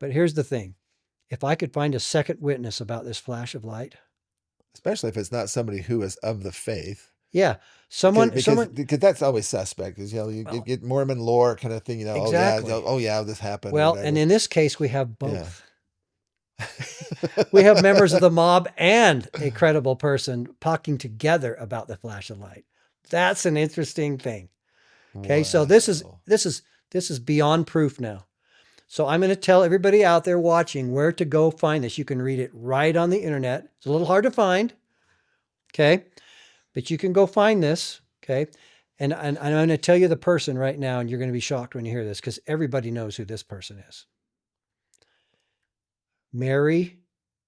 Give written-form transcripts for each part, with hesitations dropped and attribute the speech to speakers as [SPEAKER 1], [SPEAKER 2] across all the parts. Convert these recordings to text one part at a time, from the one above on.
[SPEAKER 1] But here's the thing. If I could find a second witness about this flash of light,
[SPEAKER 2] especially if it's not somebody who is of the faith.
[SPEAKER 1] yeah,
[SPEAKER 2] because that's always suspect. Because you get Mormon lore kind of thing.
[SPEAKER 1] Exactly.
[SPEAKER 2] Oh yeah, this happened.
[SPEAKER 1] Well, and in this case, we have both.
[SPEAKER 2] Yeah.
[SPEAKER 1] We have members of the mob and a credible person talking together about the flash of light. That's an interesting thing. Okay,
[SPEAKER 2] Wow.
[SPEAKER 1] so this is beyond proof now. So I'm going to tell everybody out there watching where to go find this. You can read it right on the internet. It's a little hard to find. Okay, but you can go find this. Okay, and I'm going to tell you the person right now, and you're going to be shocked when you hear this because everybody knows who this person is. Mary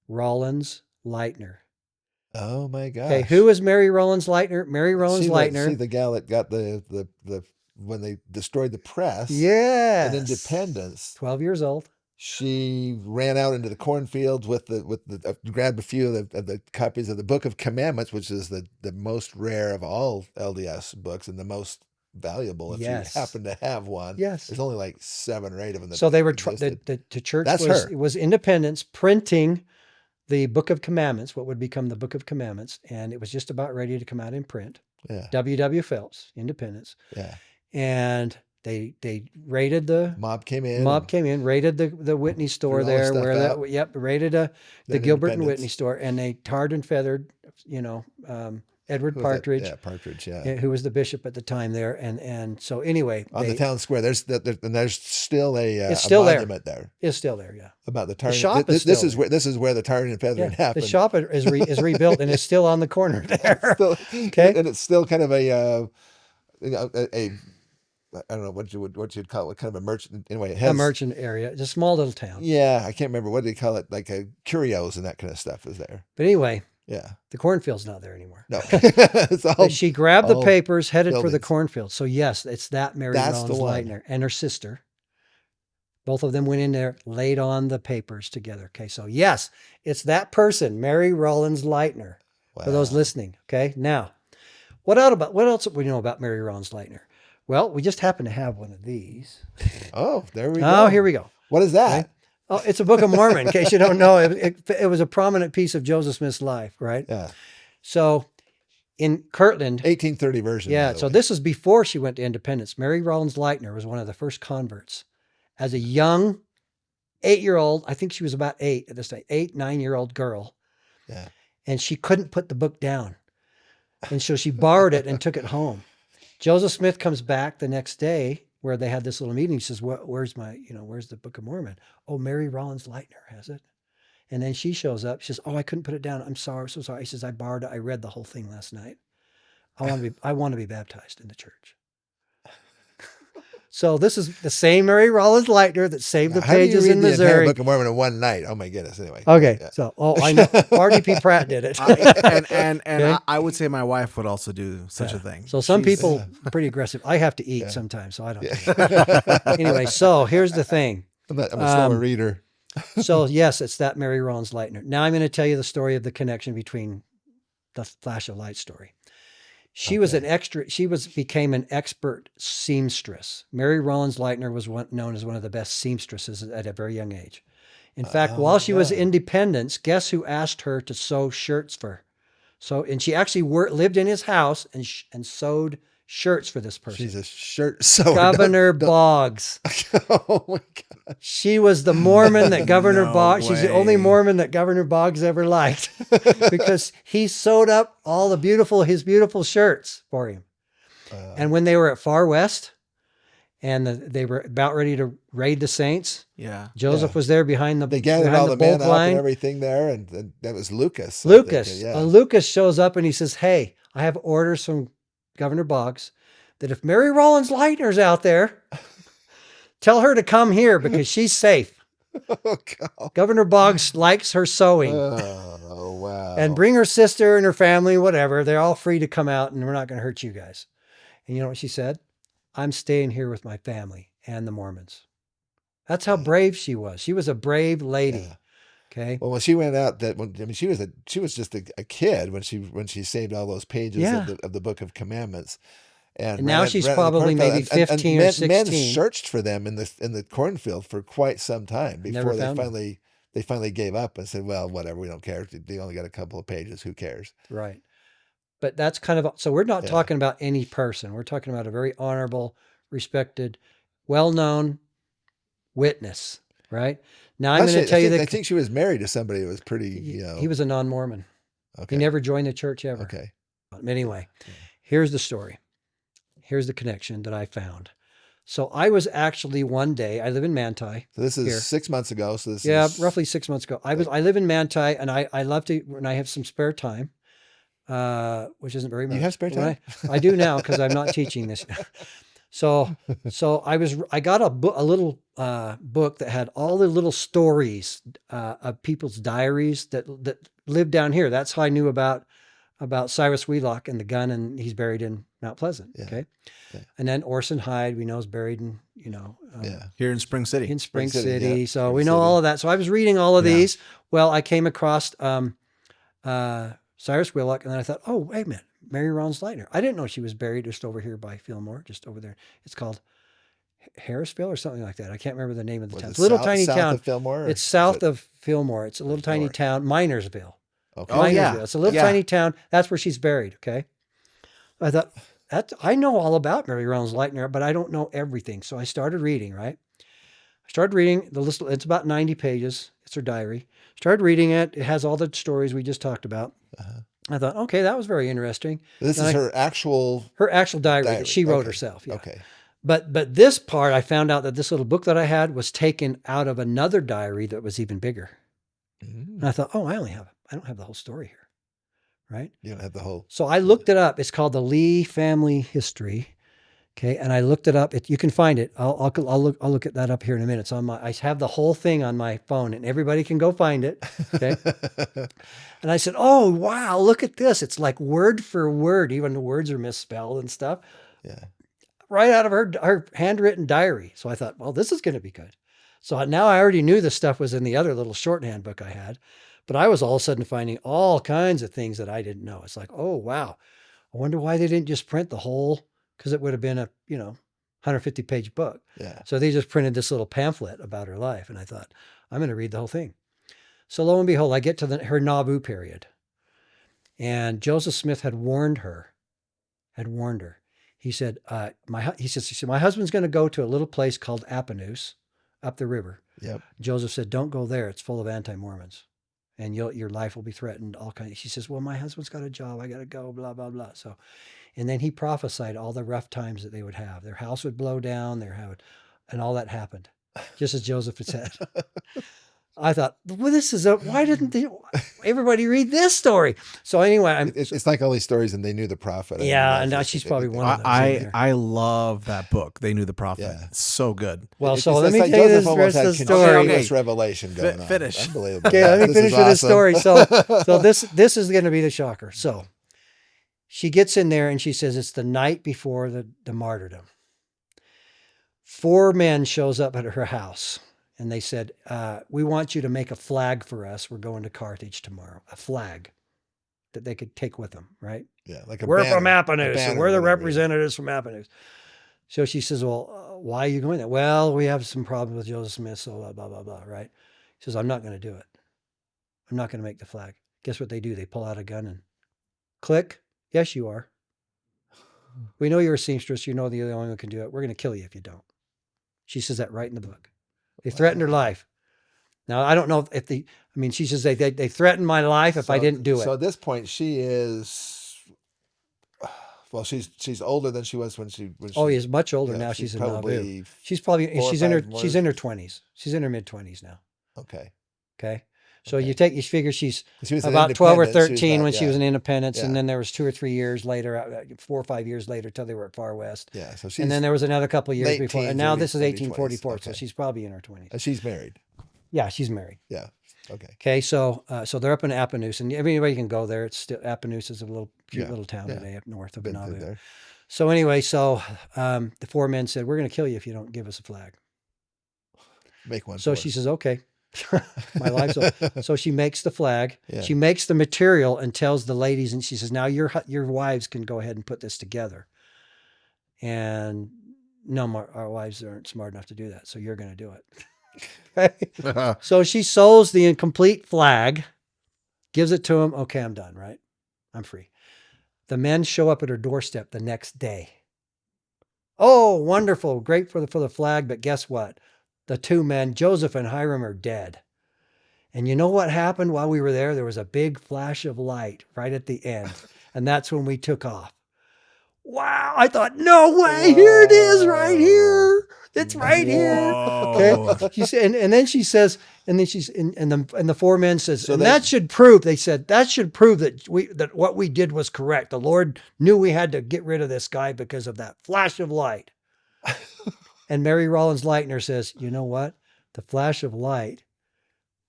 [SPEAKER 1] Rollins Lightner.
[SPEAKER 2] Oh my gosh.
[SPEAKER 1] Okay, who is Mary Rollins Lightner? Mary Rollins Lightner.
[SPEAKER 2] See the gal that got the when they destroyed the press.
[SPEAKER 1] Yeah.
[SPEAKER 2] In Independence.
[SPEAKER 1] 12 years old.
[SPEAKER 2] She ran out into the cornfields with grabbed a few of the copies of the Book of Commandments, which is the most rare of all LDS books and the most valuable if you happen to have one.
[SPEAKER 1] Yes.
[SPEAKER 2] There's only like 7 or 8 of them.
[SPEAKER 1] So they were the church was Independence printing the Book of Commandments, what would become the Book of Commandments, and it was just about ready to come out in print.
[SPEAKER 2] Yeah.
[SPEAKER 1] W. Phelps, Independence.
[SPEAKER 2] Yeah.
[SPEAKER 1] And they raided the
[SPEAKER 2] mob came in,
[SPEAKER 1] raided the Whitney store there where raided the Gilbert and Whitney store, and they tarred and feathered, Edward Partridge.
[SPEAKER 2] Partridge,
[SPEAKER 1] who was the bishop at the time there. And so anyway.
[SPEAKER 2] On the town square, there's still a monument there.
[SPEAKER 1] It's still there, yeah.
[SPEAKER 2] About the tarring.
[SPEAKER 1] The shop
[SPEAKER 2] this is where the tarring and feathering happened.
[SPEAKER 1] The shop is rebuilt and it's still on the corner there.
[SPEAKER 2] Okay. And it's still kind of a I don't know what you'd call it, kind of a merchant. Anyway, it has
[SPEAKER 1] a merchant area. It's a small little town.
[SPEAKER 2] Yeah, I can't remember what they call it, like curios and that kind of stuff is there.
[SPEAKER 1] But anyway,
[SPEAKER 2] yeah,
[SPEAKER 1] the cornfield's not there anymore.
[SPEAKER 2] No, it's all,
[SPEAKER 1] she grabbed the papers, headed for the cornfield. So yes, it's that Mary Rollins Lightner and her sister. Both of them went in there, laid on the papers together. Okay, so yes, it's that person, Mary Rollins Lightner. Wow. For those listening. Okay, now, what else do we know about Mary Rollins Lightner? Well, we just happen to have one of these.
[SPEAKER 2] Oh, there we go.
[SPEAKER 1] Oh, here we go.
[SPEAKER 2] What is that?
[SPEAKER 1] Okay. Oh, it's a Book of Mormon, in case you don't know. It was a prominent piece of Joseph Smith's life, right?
[SPEAKER 2] Yeah.
[SPEAKER 1] So in Kirtland.
[SPEAKER 2] 1830 version.
[SPEAKER 1] Yeah, so this was before she went to Independence. Mary Rollins Lightner was one of the first converts. As a young 8-year-old, I think she was about 8 at this time, 9-year-old girl.
[SPEAKER 2] Yeah.
[SPEAKER 1] And she couldn't put the book down. And so she borrowed it and took it home. Joseph Smith comes back the next day where they had this little meeting. He says, where's the Book of Mormon? Oh, Mary Rollins Lightner has it. And then she shows up. She says, oh, I couldn't put it down. I'm sorry. So sorry. He says, I borrowed it. I read the whole thing last night. I want to be baptized in the church. So this is the same Mary Rollins Lightner that saved the pages in Missouri.
[SPEAKER 2] Book of Mormon in one night. Oh my goodness. Anyway.
[SPEAKER 1] Okay. Yeah. So, I know. RDP Pratt did it.
[SPEAKER 3] And I would say my wife would also do such a thing.
[SPEAKER 1] So some people are pretty aggressive. I have to eat sometimes, so I don't do that. Anyway, so here's the thing.
[SPEAKER 2] I'm a slower reader.
[SPEAKER 1] So yes, it's that Mary Rollins Lightner. Now I'm going to tell you the story of the connection between the flash of light story. She became an expert seamstress. Mary Rollins Lightner was known as one of the best seamstresses at a very young age. In fact, while she was in Independence, guess who asked her to sew shirts for her? And she actually lived in his house and sewed shirts for this person.
[SPEAKER 2] She's a shirt sewer.
[SPEAKER 1] Governor Boggs.
[SPEAKER 2] Oh my God.
[SPEAKER 1] She was the Mormon that Governor Boggs, she's the only Mormon that Governor Boggs ever liked because he sewed up all his beautiful shirts for him. And when they were at Far West and they were about ready to raid the Saints, Joseph was there behind the
[SPEAKER 2] They gathered all the men up and everything there, and that was Lucas.
[SPEAKER 1] Lucas shows up and he says, hey, I have orders from Governor Boggs that if Mary Rollins Lightner's out there, tell her to come here because she's safe.
[SPEAKER 2] Oh, God.
[SPEAKER 1] Governor Boggs likes her sewing.
[SPEAKER 2] Oh, wow.
[SPEAKER 1] And bring her sister and her family, whatever. They're all free to come out and we're not going to hurt you guys. And you know what she said? I'm staying here with my family and the Mormons. That's how brave she was. She was a brave lady. Yeah. Okay.
[SPEAKER 2] Well, when she went out, she was just a kid when she saved all those pages of the Book of Commandments,
[SPEAKER 1] And now she's probably maybe 15 or 16.
[SPEAKER 2] Men searched for them in the cornfield for quite some time before they finally gave up and said, well, whatever, we don't care. They only got a couple of pages. Who cares?
[SPEAKER 1] Right. But that's kind of, so we're not talking about any person. We're talking about a very honorable, respected, well-known witness, right? Now I'm going to tell you that
[SPEAKER 2] I think she was married to somebody who was pretty,
[SPEAKER 1] He was a non-Mormon.
[SPEAKER 2] Okay.
[SPEAKER 1] He never joined the church ever.
[SPEAKER 2] Okay.
[SPEAKER 1] Anyway, here's the story. Here's the connection that I found. So I was actually one day, I live in Manti.
[SPEAKER 2] So this is 6 months ago. So this
[SPEAKER 1] is roughly 6 months ago. I live in Manti, and I love to, when I have some spare time, which isn't very much.
[SPEAKER 2] You have spare time?
[SPEAKER 1] I do now because I'm not teaching this. So I got a little book that had all the little stories of people's diaries that lived down here. That's how I knew about Cyrus Wheelock and the gun, and he's buried in Mount Pleasant. Yeah. Okay. Yeah. And then Orson Hyde, we know, is buried in,
[SPEAKER 3] here in Spring City.
[SPEAKER 1] In Spring City. Yeah. So we know all of that. So I was reading all of these. Well, I came across Cyrus Wheelock, and then I thought, oh, wait a minute, Mary Lightner. I didn't know she was buried just over here by Fillmore, just over there. It's called Harrisville or something like that. I can't remember the name of the town. It's a little tiny town. South of
[SPEAKER 2] Fillmore?
[SPEAKER 1] It's south of Fillmore. It's a little tiny town, Minersville.
[SPEAKER 2] Okay.
[SPEAKER 1] Minersville. It's a little tiny town. That's where she's buried. Okay. I thought, I know all about Mary Lightner, but I don't know everything. So I started reading, right? I started reading the list. It's about 90 pages. It's her diary. Started reading it. It has all the stories we just talked about. Uh-huh. I thought, okay, that was very interesting.
[SPEAKER 2] This is her actual
[SPEAKER 1] diary that she wrote herself. Yeah.
[SPEAKER 2] Okay.
[SPEAKER 1] But this part, I found out that this little book that I had was taken out of another diary that was even bigger. Mm. And I thought, oh, I don't have the whole story here, right?
[SPEAKER 2] You don't have the whole.
[SPEAKER 1] So I looked it up. It's called the Lee Family History. Okay, and I looked it up. You can find it. I'll look at that up here in a minute. So I have the whole thing on my phone, and everybody can go find it. Okay. And I said, "Oh wow, look at this! It's like word for word. Even the words are misspelled and stuff.
[SPEAKER 2] Yeah,
[SPEAKER 1] right out of her handwritten diary." So I thought, well, this is going to be good. So now I already knew this stuff was in the other little shorthand book I had, but I was all of a sudden finding all kinds of things that I didn't know. It's like, oh wow, I wonder why they didn't just print the whole. Because it would have been a 150-page book.
[SPEAKER 2] Yeah.
[SPEAKER 1] So they just printed this little pamphlet about her life, and I thought, I'm going to read the whole thing. So lo and behold, I get to her Nauvoo period, and Joseph Smith had warned her. He said, my husband's going to go to a little place called Appanus, up the river.
[SPEAKER 2] Yep.
[SPEAKER 1] Joseph said, don't go there. It's full of anti-Mormons, and your life will be threatened. All kinds. She says, well, my husband's got a job. I got to go. Blah blah blah. So. And then he prophesied all the rough times that they would have. Their house would blow down, and all that happened, just as Joseph had said. I thought, well, why didn't everybody read this story? So anyway,
[SPEAKER 2] it's like all these stories, and they knew the prophet.
[SPEAKER 1] Yeah, and now she's probably one of those.
[SPEAKER 3] I love that book. They knew the prophet. Yeah. It's so good.
[SPEAKER 1] Well, so let me tell you this rest of the story.
[SPEAKER 2] Okay. Revelation going on.
[SPEAKER 3] Finish.
[SPEAKER 2] Unbelievable.
[SPEAKER 1] Okay, let me finish with this story. So this is going to be the shocker. So. She gets in there and she says it's the night before the martyrdom. 4 men shows up at her house and they said, we want you to make a flag for us. We're going to Carthage tomorrow. A flag that they could take with them, right?
[SPEAKER 2] Yeah,
[SPEAKER 1] we're from Appanus, and we're the representatives from Appanus. So she says, well, why are you going there? Well, we have some problems with Joseph Smith, so blah, blah, blah, blah, right? She says, I'm not going to do it. I'm not going to make the flag. Guess what they do? They pull out a gun and click. Yes, you are. We know you're a seamstress. You know the only one who can do it. We're going to kill you if you don't. She says that right in the book. They threatened her life. Now, I don't know if she says they threatened my life if I didn't do it.
[SPEAKER 2] So at this point, she is, well, she's older than she was when she
[SPEAKER 1] she's much older now. She's in Nauvoo. She's in her 20s. She's in her mid-20s now.
[SPEAKER 2] Okay.
[SPEAKER 1] So you figure she's about 12 or 13 when she was in Independence, and then there was 2 or 3 years later, 4 or 5 years later, till they were at Far West.
[SPEAKER 2] Yeah, so
[SPEAKER 1] and then there was another couple of years before, and now this is 1844, so she's probably in her 20s.
[SPEAKER 2] And she's married.
[SPEAKER 1] Yeah, she's married.
[SPEAKER 2] Yeah. Okay.
[SPEAKER 1] Okay, so they're up in Appanus, and everybody can go there. It's still Appanus is a cute little town today up north of Nauvoo. So anyway, the 4 men said, "We're going to kill you if you don't give us a flag."
[SPEAKER 2] Make one.
[SPEAKER 1] So she says, "Okay." My life's over. So she makes the flag. Yeah. She makes the material and tells the ladies, and she says, "Now your wives can go ahead and put this together." And no, our wives aren't smart enough to do that. So you're going to do it. Okay? So she sews the incomplete flag, gives it to him. Okay, I'm done, right? I'm free. The men show up at her doorstep the next day. Oh, wonderful. Great for the flag. But guess what? The two men, Joseph and Hiram, are dead. And you know what happened while we were there? There was a big flash of light right at the end. And that's when we took off. Wow. I thought, no way. Whoa. Here it is right here. It's right here. Okay. She said, and then she says, and then she's and the four men says, so that should prove, they said, that should prove that what we did was correct. The Lord knew we had to get rid of this guy because of that flash of light. And Mary Rollins Lightner says, you know what? The flash of light,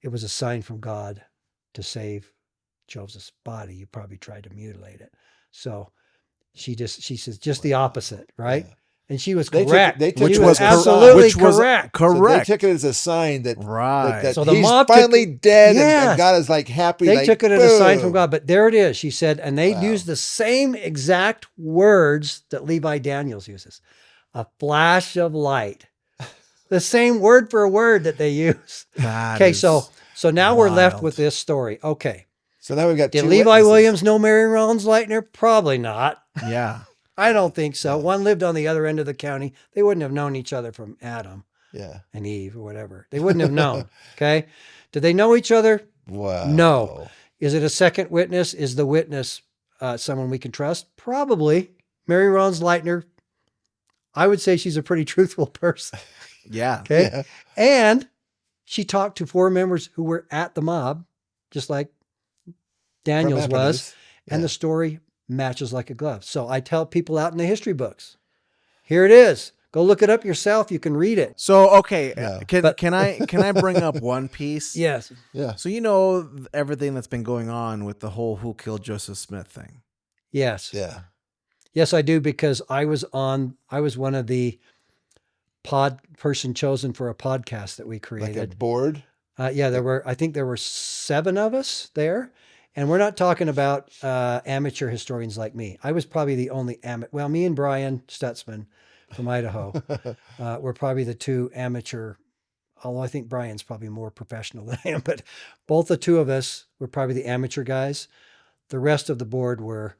[SPEAKER 1] it was a sign from God to save Joseph's body. You probably tried to mutilate it. So she says just the opposite, right? Yeah. And she was correct.
[SPEAKER 2] Which
[SPEAKER 1] was absolutely correct.
[SPEAKER 2] So they took it as a sign that, that
[SPEAKER 1] so the
[SPEAKER 2] he's
[SPEAKER 1] mob
[SPEAKER 2] finally dead and God is like happy.
[SPEAKER 1] They took it as a sign from God. But there it is, she said, and they used the same exact words that Levi Daniels uses. A flash of light. The same word for word that they use. Okay, so now we're left with this story. Okay.
[SPEAKER 2] So now we've got
[SPEAKER 1] Did Levi Williams know Mary Rollins Lightner? Probably not.
[SPEAKER 3] Yeah.
[SPEAKER 1] I don't think so. One lived on the other end of the county. They wouldn't have known each other from Adam and Eve or whatever. They wouldn't have known. Okay. Did they know each other?
[SPEAKER 2] Wow.
[SPEAKER 1] No. Is it a second witness? Is the witness someone we can trust? Probably. Mary Rollins Lightner, I would say she's a pretty truthful person.
[SPEAKER 3] Yeah.
[SPEAKER 1] Okay.
[SPEAKER 2] Yeah.
[SPEAKER 1] And she talked to four members who were at the mob, just like Daniels was. And the story matches like a glove. So I tell people out in the history books, here it is. Go look it up yourself. You can read it.
[SPEAKER 3] So, okay. Can I bring up one piece?
[SPEAKER 1] Yes.
[SPEAKER 2] Yeah.
[SPEAKER 3] So, you know, everything that's been going on with the whole who killed Joseph Smith thing.
[SPEAKER 1] Yes.
[SPEAKER 2] Yeah.
[SPEAKER 1] Yes, I do, because I was one of the person chosen for a podcast that we created.
[SPEAKER 2] Like a board?
[SPEAKER 1] Yeah, I think there were 7 of us there. And we're not talking about amateur historians like me. I was probably the only well, me and Brian Stutzman from Idaho were probably the 2 amateur, although I think Brian's probably more professional than I am, but both the 2 of us were probably the amateur guys. The rest of the board were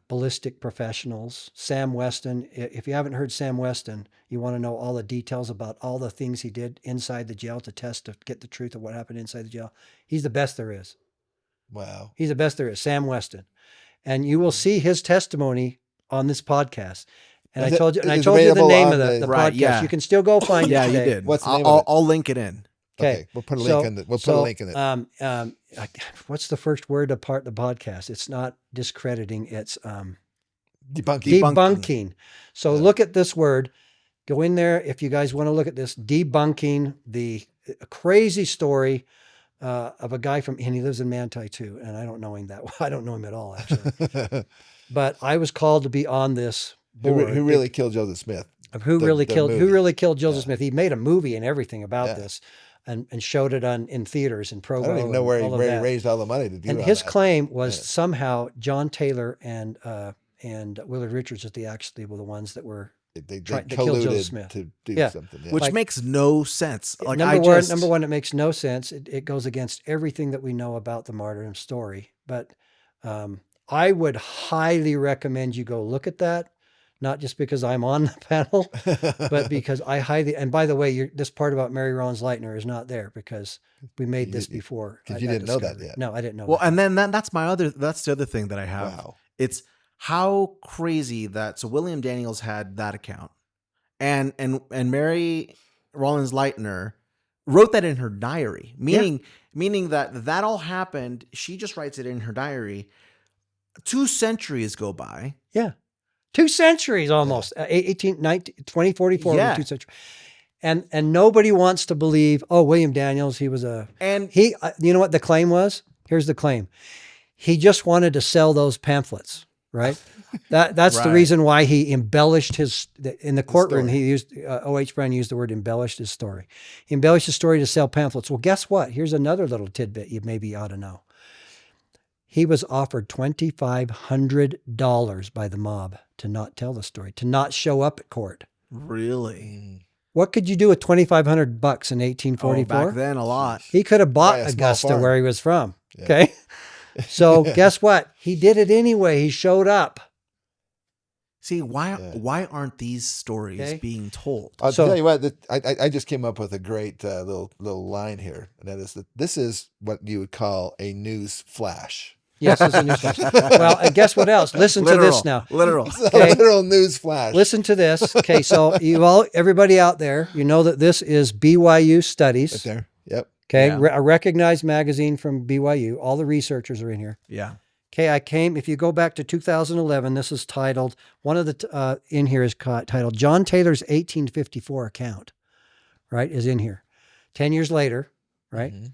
[SPEAKER 1] ballistic professionals. Sam Weston, if you haven't heard Sam Weston, you want to know all the details about all the things he did inside the jail to get the truth of what happened inside the jail. He's the best there is.
[SPEAKER 2] Wow.
[SPEAKER 1] He's the best there is, Sam Weston. And you will see his testimony on this podcast. And I told you the name of the podcast. Yeah. You can still go find it.
[SPEAKER 3] Yeah,
[SPEAKER 1] today.
[SPEAKER 3] you did.
[SPEAKER 2] What's the name of it?
[SPEAKER 3] I'll link it in.
[SPEAKER 1] Okay.
[SPEAKER 2] We'll put a link in it. We'll put a link in it.
[SPEAKER 1] What's the first word of the podcast? It's not discrediting, it's
[SPEAKER 2] debunking.
[SPEAKER 1] So look at this word. Go in there if you guys want to look at this. Debunking the crazy story of a guy and he lives in Manti too. And I don't know him that well. I don't know him at all, actually. But I was called to be on this board.
[SPEAKER 2] Who really killed Joseph Smith?
[SPEAKER 1] Who really killed Joseph Smith? He made a movie and everything about this and showed it in theaters and Provo.
[SPEAKER 2] I don't even know where he raised all the money to do.
[SPEAKER 1] And his claim was somehow John Taylor and Willard Richards actually were the ones that were
[SPEAKER 2] they
[SPEAKER 1] killed Joseph Smith
[SPEAKER 2] to do something. Yeah.
[SPEAKER 3] Which makes no sense. Like
[SPEAKER 1] number one, it makes no sense. It goes against everything that we know about the martyrdom story. But I would highly recommend you go look at that, not just because I'm on the panel, but because I highly. And by the way, this part about Mary Rollins Lightner is not there because we made this before.
[SPEAKER 2] Because you didn't know that yet.
[SPEAKER 1] No, I didn't know.
[SPEAKER 3] Well, and then that's the other thing that I have.
[SPEAKER 2] Wow.
[SPEAKER 3] It's how crazy that. So William Daniels had that account, and Mary Rollins Lightner wrote that in her diary, meaning that all happened. She just writes it in her diary. 2 centuries go by.
[SPEAKER 1] Yeah. 2 centuries almost. 2044.
[SPEAKER 3] Yeah.
[SPEAKER 1] 2 centuries. And nobody wants to believe, William Daniels, he was you know what the claim was? Here's the claim. He just wanted to sell those pamphlets, right? That's
[SPEAKER 3] right.
[SPEAKER 1] The reason why he embellished in the courtroom. He used, O.H. Brown used the word embellished his story. He embellished his story to sell pamphlets. Well, guess what? Here's another little tidbit you maybe ought to know. He was offered $2,500 by the mob to not tell the story, to not show up at court.
[SPEAKER 3] Really?
[SPEAKER 1] What could you do with $2,500 in
[SPEAKER 3] Oh,
[SPEAKER 1] 1844?
[SPEAKER 3] back then, a lot.
[SPEAKER 1] He could have bought
[SPEAKER 2] Buy a small
[SPEAKER 1] Augusta
[SPEAKER 2] farm.
[SPEAKER 1] where he was from.
[SPEAKER 2] Yeah.
[SPEAKER 1] Okay. So guess what? He did it anyway. He showed up.
[SPEAKER 3] See, why
[SPEAKER 2] Yeah.
[SPEAKER 3] why aren't these stories
[SPEAKER 1] Okay.
[SPEAKER 3] being told?
[SPEAKER 2] I'll
[SPEAKER 1] So-
[SPEAKER 2] tell you what, I just came up with a great little line here, and that is that this is what you would call a news flash.
[SPEAKER 1] Yes, it's a news flash. Well, and guess what else? Listen to this now.
[SPEAKER 3] Literal.
[SPEAKER 2] It's a
[SPEAKER 1] Okay.
[SPEAKER 2] literal news flash.
[SPEAKER 1] Listen to this. Okay, so everybody out there, you know that this is BYU
[SPEAKER 2] Right
[SPEAKER 1] Studies.
[SPEAKER 2] there. Yep.
[SPEAKER 1] Okay,
[SPEAKER 3] Yeah.
[SPEAKER 1] a recognized magazine from BYU. All the researchers are in here.
[SPEAKER 3] Yeah.
[SPEAKER 1] Okay, if you go back to 2011, this is titled, one of the, in here is titled John Taylor's 1854 account, right, is in here. 10 years later, right?
[SPEAKER 2] Mhm.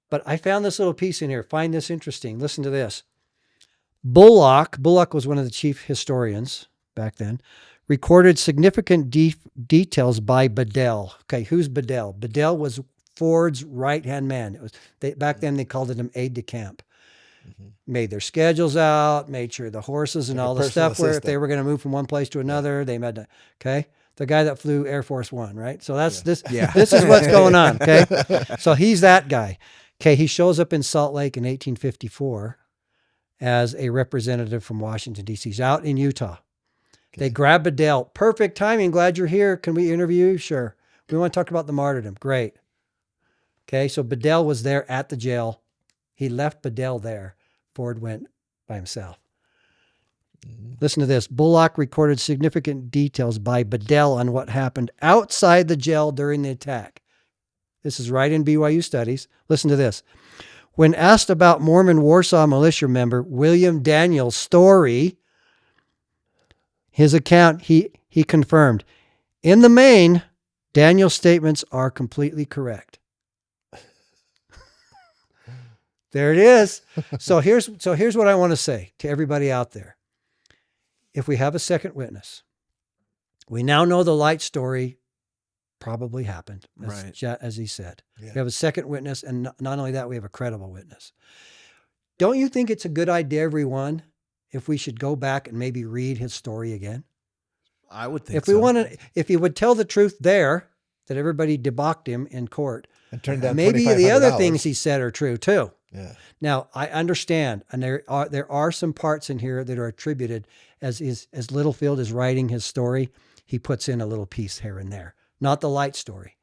[SPEAKER 1] But I found this little piece in here. Find this interesting. Listen to this. Bullock was one of the chief historians back then, recorded significant details by Bedell. Okay, who's Bedell? Bedell was Ford's right-hand man. It was back then they called him aide de camp. Made their schedules out, made sure the horses and
[SPEAKER 2] Like a
[SPEAKER 1] all the
[SPEAKER 2] personal
[SPEAKER 1] stuff where if they
[SPEAKER 2] assistant.
[SPEAKER 1] were going to move from one place to another, they had to, okay? The guy that flew Air Force One, right? So that's this.
[SPEAKER 3] Yeah.
[SPEAKER 1] This is what's going on, okay? So he's that guy. Okay, he shows up in Salt Lake in 1854 as a representative from Washington, D.C. He's out in Utah. They
[SPEAKER 2] Okay.
[SPEAKER 1] grab Bedell. Perfect timing. Glad you're here. Can we interview you? Sure. We want to talk about the martyrdom. Great. Okay, so Bedell was there at the jail. He left Bedell there. Ford went by himself. Listen to this. Bullock recorded significant details by Bedell on what happened outside the jail during the attack. This is right in BYU Studies. Listen to this. When asked about Mormon Warsaw militia member William Daniel's story, his account, he confirmed, in the main, Daniel's statements are completely correct. There it is. So here's what I want to say to everybody out there. If we have a second witness, we now know the light story probably happened, as he said.
[SPEAKER 2] Yeah.
[SPEAKER 1] We have a second witness, and not only that, we have a credible witness. Don't you think it's a good idea, everyone, if we should go back and maybe read his story again?
[SPEAKER 3] I would think
[SPEAKER 1] If we
[SPEAKER 3] so.
[SPEAKER 1] want to, if he would tell the truth there, that everybody debauched him in court,
[SPEAKER 2] And turned down
[SPEAKER 1] maybe the other
[SPEAKER 2] $2,500.
[SPEAKER 1] things he said are true too.
[SPEAKER 2] Yeah.
[SPEAKER 1] Now, I understand, and there are some parts in here that are attributed as Littlefield is writing his story, he puts in a little piece here and there. Not the light story,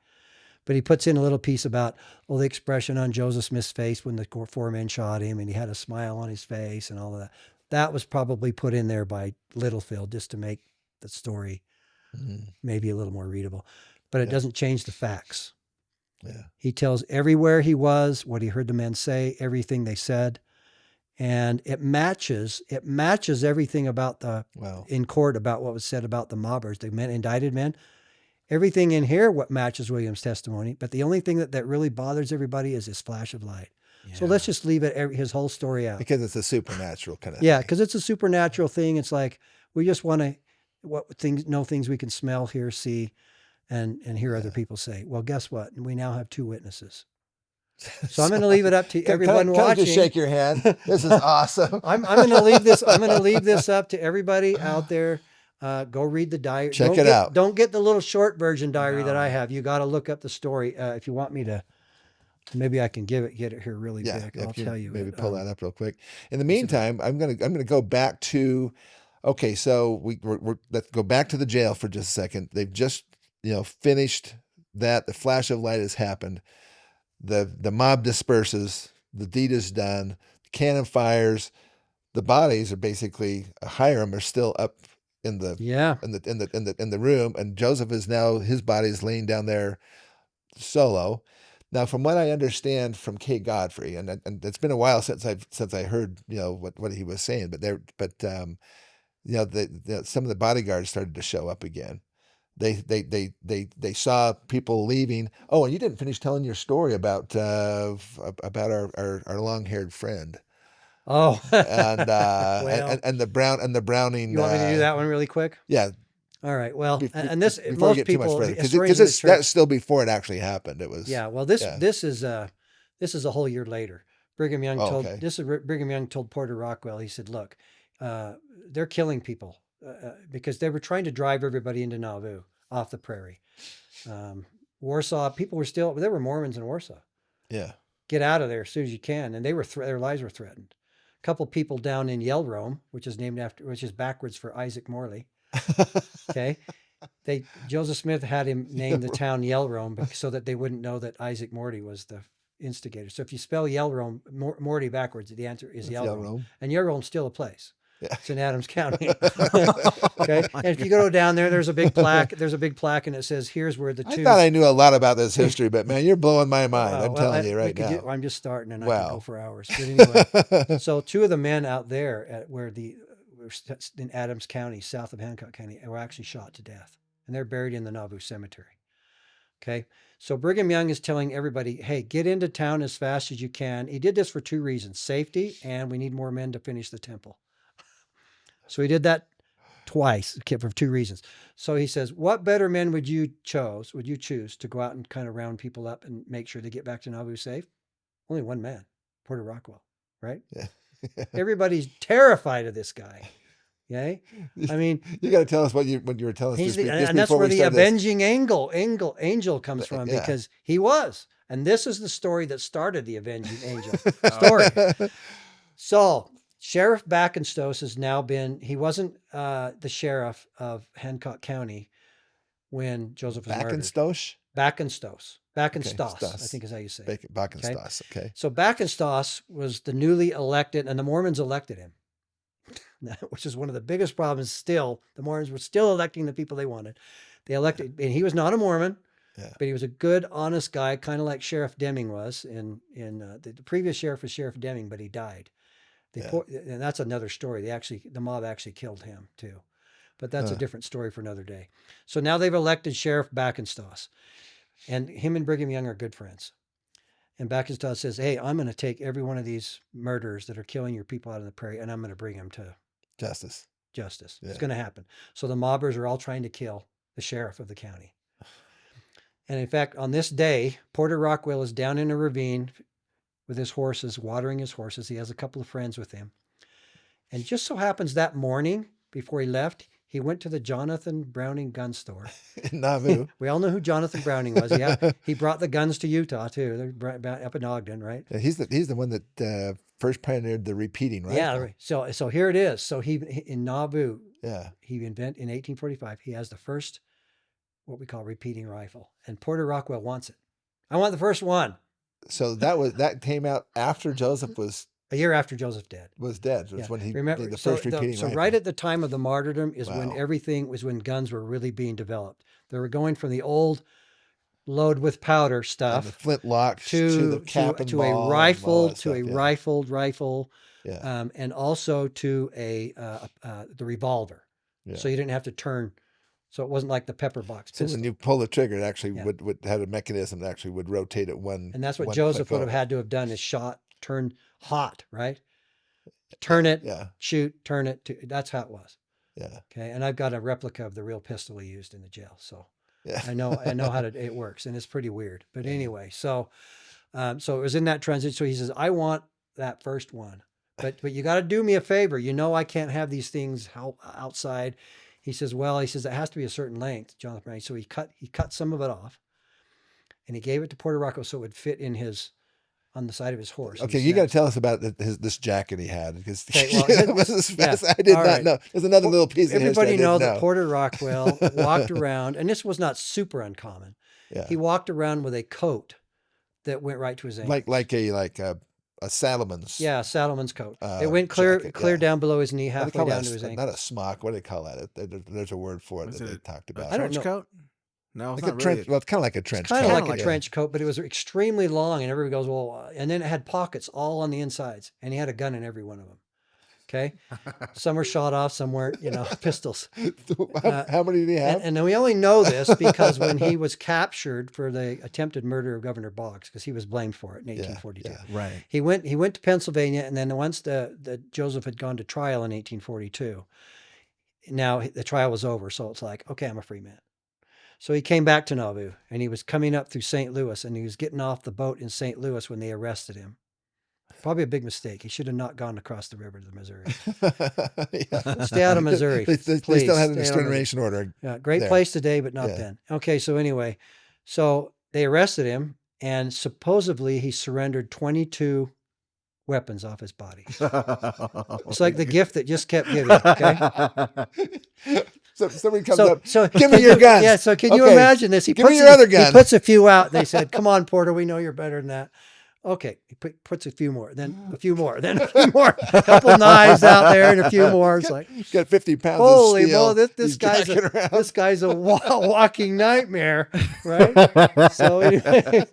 [SPEAKER 1] but he puts in a little piece about the expression on Joseph Smith's face when the four men shot him, and he had a smile on his face and all of that. That was probably put in there by Littlefield just to make the story maybe a little more readable, but it doesn't change the facts.
[SPEAKER 2] Yeah.
[SPEAKER 1] He tells everywhere he was, what he heard the men say, everything they said. And it matches everything about
[SPEAKER 2] Wow.
[SPEAKER 1] in court about what was said about the mobbers, the men, indicted men. Everything in here, what matches William's testimony. But the only thing that really bothers everybody is his flash of light. So let's just leave his whole story out.
[SPEAKER 2] Because it's a supernatural kind of
[SPEAKER 1] Yeah,
[SPEAKER 2] thing.
[SPEAKER 1] because it's a supernatural thing. It's like we just want to know things we can smell, hear, see, and hear other people say. Well, guess what? We now have two witnesses. So I'm going to leave it up to everyone
[SPEAKER 2] can I
[SPEAKER 1] watching.
[SPEAKER 2] just shake your hand? This is awesome.
[SPEAKER 1] I'm going to leave this. I'm going to leave this up to everybody out there. Go read the diary.
[SPEAKER 2] Check it out.
[SPEAKER 1] Don't get the little short version diary that I have. You got to look up the story. If you want me to, maybe I can get it here really
[SPEAKER 2] Yeah,
[SPEAKER 1] quick. I'll
[SPEAKER 2] if you
[SPEAKER 1] tell you.
[SPEAKER 2] maybe
[SPEAKER 1] it.
[SPEAKER 2] pull that up real quick. In the meantime, I'm gonna go back to. Okay, so we're let's go back to the jail for just a second. They've just finished that. The flash of light has happened. The mob disperses. The deed is done. The cannon fires. The bodies are basically Hiram are still up in the in the room, and Joseph is now his body is laying down there solo. Now, from what I understand from Kate Godfrey, and it's been a while since I heard what he was saying, but some of the bodyguards started to show up again. They saw people leaving. Oh, and you didn't finish telling your story about our long-haired friend.
[SPEAKER 1] Oh,
[SPEAKER 2] and
[SPEAKER 1] well,
[SPEAKER 2] and the Browning.
[SPEAKER 1] you want me to do that one really quick?
[SPEAKER 2] Yeah.
[SPEAKER 1] All right. Well, and this
[SPEAKER 2] before we
[SPEAKER 1] most
[SPEAKER 2] get
[SPEAKER 1] people
[SPEAKER 2] too much further,
[SPEAKER 1] historians of
[SPEAKER 2] because
[SPEAKER 1] the church-
[SPEAKER 2] that's still before it actually happened. It was
[SPEAKER 1] Yeah. Well, this is a whole year later. Brigham Young
[SPEAKER 2] Oh,
[SPEAKER 1] told
[SPEAKER 2] okay.
[SPEAKER 1] this is Brigham Young told Porter Rockwell. He said, "Look, they're killing people because they were trying to drive everybody into Nauvoo off the prairie. Warsaw people were still there were Mormons in Warsaw.
[SPEAKER 2] Yeah.
[SPEAKER 1] Get out of there as soon as you can." And they were their lives were threatened. A couple people down in Yellrome, which is backwards for Isaac Morley. Okay. Joseph Smith had him name the town Yellrome so that they wouldn't know that Isaac Morty was the instigator. So if you spell Yellrome, Morty backwards, the answer is Yellrome. And Yellrome's still a place.
[SPEAKER 2] Yeah.
[SPEAKER 1] It's in Adams County. Okay. And if you go down there, there's a big plaque. There's a big plaque and it says, here's where the two.
[SPEAKER 2] I thought I knew a lot about this history, but man, you're blowing my mind. I'm telling you right now.
[SPEAKER 1] I'm just starting and I
[SPEAKER 2] Wow.
[SPEAKER 1] could go for hours. But anyway, so two of the men out there were in Adams County, south of Hancock County, were actually shot to death. And they're buried in the Nauvoo cemetery. Okay. So Brigham Young is telling everybody, hey, get into town as fast as you can. He did this for two reasons: safety, and we need more men to finish the temple. So he did that twice for two reasons. So he says, what better men would you choose to go out and kind of round people up and make sure they get back to Nauvoo safe? Only one man, Porter Rockwell, right?
[SPEAKER 2] Yeah.
[SPEAKER 1] Everybody's terrified of this guy. Okay, I mean,
[SPEAKER 2] you got to tell us when you were telling us.
[SPEAKER 1] And that's where the avenging angel comes from,
[SPEAKER 2] Yeah.
[SPEAKER 1] because he was. And this is the story that started the avenging angel story. So Sheriff Backenstoss has now been. He wasn't the sheriff of Hancock County when Joseph was murdered. Backenstoss, I think is how you say it.
[SPEAKER 2] Backenstoss. Okay.
[SPEAKER 1] So Backenstoss was the newly elected, and the Mormons elected him. Which is one of the biggest problems still. The Mormons were still electing the people they wanted. They elected, and he was not a Mormon, but he was a good, honest guy, kind of like Sheriff Deming was. The previous sheriff was Sheriff Deming, but he died. And that's another story. The mob actually killed him too. But that's a different story for another day. So now they've elected Sheriff Backenstoss, and him and Brigham Young are good friends. And Backenstoss says, hey, I'm going to take every one of these murderers that are killing your people out of the prairie, and I'm going to bring them to justice. Yeah. It's going to happen. So the mobbers are all trying to kill the sheriff of the county. And in fact, on this day, Porter Rockwell is down in a ravine with his horses, watering his horses. He has a couple of friends with him. And just so happens that morning, before he left, he went to the Jonathan Browning gun store.
[SPEAKER 2] In Nauvoo.
[SPEAKER 1] We all know who Jonathan Browning was. Yeah. He brought the guns to Utah too. They're up in Ogden, right?
[SPEAKER 2] Yeah, he's the one that first pioneered the repeating, right?
[SPEAKER 1] Yeah. Right. So here it is. So he in Nauvoo.
[SPEAKER 2] Yeah.
[SPEAKER 1] He in 1845. He has the first what we call repeating rifle, and Porter Rockwell wants it. I want the first one.
[SPEAKER 2] So that came out after Joseph was
[SPEAKER 1] a year after Joseph was
[SPEAKER 2] dead. Was when he did the first repeating rifle.
[SPEAKER 1] So right at the time of the martyrdom is when guns were really being developed. They were going from the old load with powder stuff,
[SPEAKER 2] and the flintlock to the cap and ball,
[SPEAKER 1] a rifle
[SPEAKER 2] to
[SPEAKER 1] a rifled rifle,
[SPEAKER 2] yeah.
[SPEAKER 1] And also to the revolver.
[SPEAKER 2] Yeah.
[SPEAKER 1] So you didn't have to turn. So it wasn't like the pepper box pistol.
[SPEAKER 2] So when you pull the trigger, it actually would have a mechanism that actually would rotate it one.
[SPEAKER 1] And that's what Joseph would have had to have done: is turn hot, right? Turn it, shoot, turn it. That's how it was. Yeah. Okay. And I've got a replica of the real pistol he used in the jail, so I know how it works, and it's pretty weird. But anyway, so it was in that transition. So he says, "I want that first one, but you got to do me a favor. You know, I can't have these things outside." He says, it has to be a certain length, Jonathan Browning. So he cut some of it off, and he gave it to Porter Rockwell so it would fit on the side of his horse.
[SPEAKER 2] Okay, you got to tell us about this jacket he had, because
[SPEAKER 1] it
[SPEAKER 2] was I did not know. There's another little piece of history.
[SPEAKER 1] Everybody know that Porter Rockwell walked around, and this was not super uncommon. Yeah. He walked around with a coat that went right to his ankle, like
[SPEAKER 2] a Saddleman's.
[SPEAKER 1] Yeah, Saddleman's coat. It went clear down below his knee, halfway down to his ankle.
[SPEAKER 2] Not a smock. What do they call that? There's a word for it that they talked about.
[SPEAKER 3] A trench coat? No, it's
[SPEAKER 2] like
[SPEAKER 3] not really.
[SPEAKER 2] Well, it's kind of like a trench coat.
[SPEAKER 1] Kind of like a trench coat, but it was extremely long, and everybody goes, well, and then it had pockets all on the insides, and he had a gun in every one of them. Okay. Some were shot off, some weren't, pistols.
[SPEAKER 2] How many did he have?
[SPEAKER 1] And we only know this because when he was captured for the attempted murder of Governor Boggs, because he was blamed for it in 1842.
[SPEAKER 3] Right.
[SPEAKER 1] He went to Pennsylvania, and then once the Joseph had gone to trial in 1842, now the trial was over. So it's like, okay, I'm a free man. So he came back to Nauvoo, and he was coming up through St. Louis, and he was getting off the boat in St. Louis when they arrested him. Probably a big mistake. He should have not gone across the river to the Missouri.
[SPEAKER 2] Yeah.
[SPEAKER 1] Stay out of Missouri.
[SPEAKER 2] They still
[SPEAKER 1] please.
[SPEAKER 2] had an
[SPEAKER 1] Stay out of
[SPEAKER 2] extermination order.
[SPEAKER 1] Yeah, great
[SPEAKER 2] there.
[SPEAKER 1] place today, but not
[SPEAKER 2] Yeah.
[SPEAKER 1] then. Okay, so anyway, so they arrested him, and supposedly he surrendered 22 weapons off his body. It's like the gift that just kept giving. Okay.
[SPEAKER 2] So somebody comes up.
[SPEAKER 1] So
[SPEAKER 2] Give me your guns.
[SPEAKER 1] Yeah. So can you
[SPEAKER 2] Okay,
[SPEAKER 1] imagine this?
[SPEAKER 2] give me your other gun.
[SPEAKER 1] He puts a few out. They said, "Come on, Porter. We know you're better than that." Okay. He puts a few more. Then a few more. Then a few more. A couple knives out there and a few more. It's like,
[SPEAKER 2] He's got 50 pounds
[SPEAKER 1] holy
[SPEAKER 2] of steel.
[SPEAKER 1] moly! This
[SPEAKER 2] He's
[SPEAKER 1] guy's
[SPEAKER 2] jacking around.
[SPEAKER 1] this guy's a walking nightmare, right? So anyway.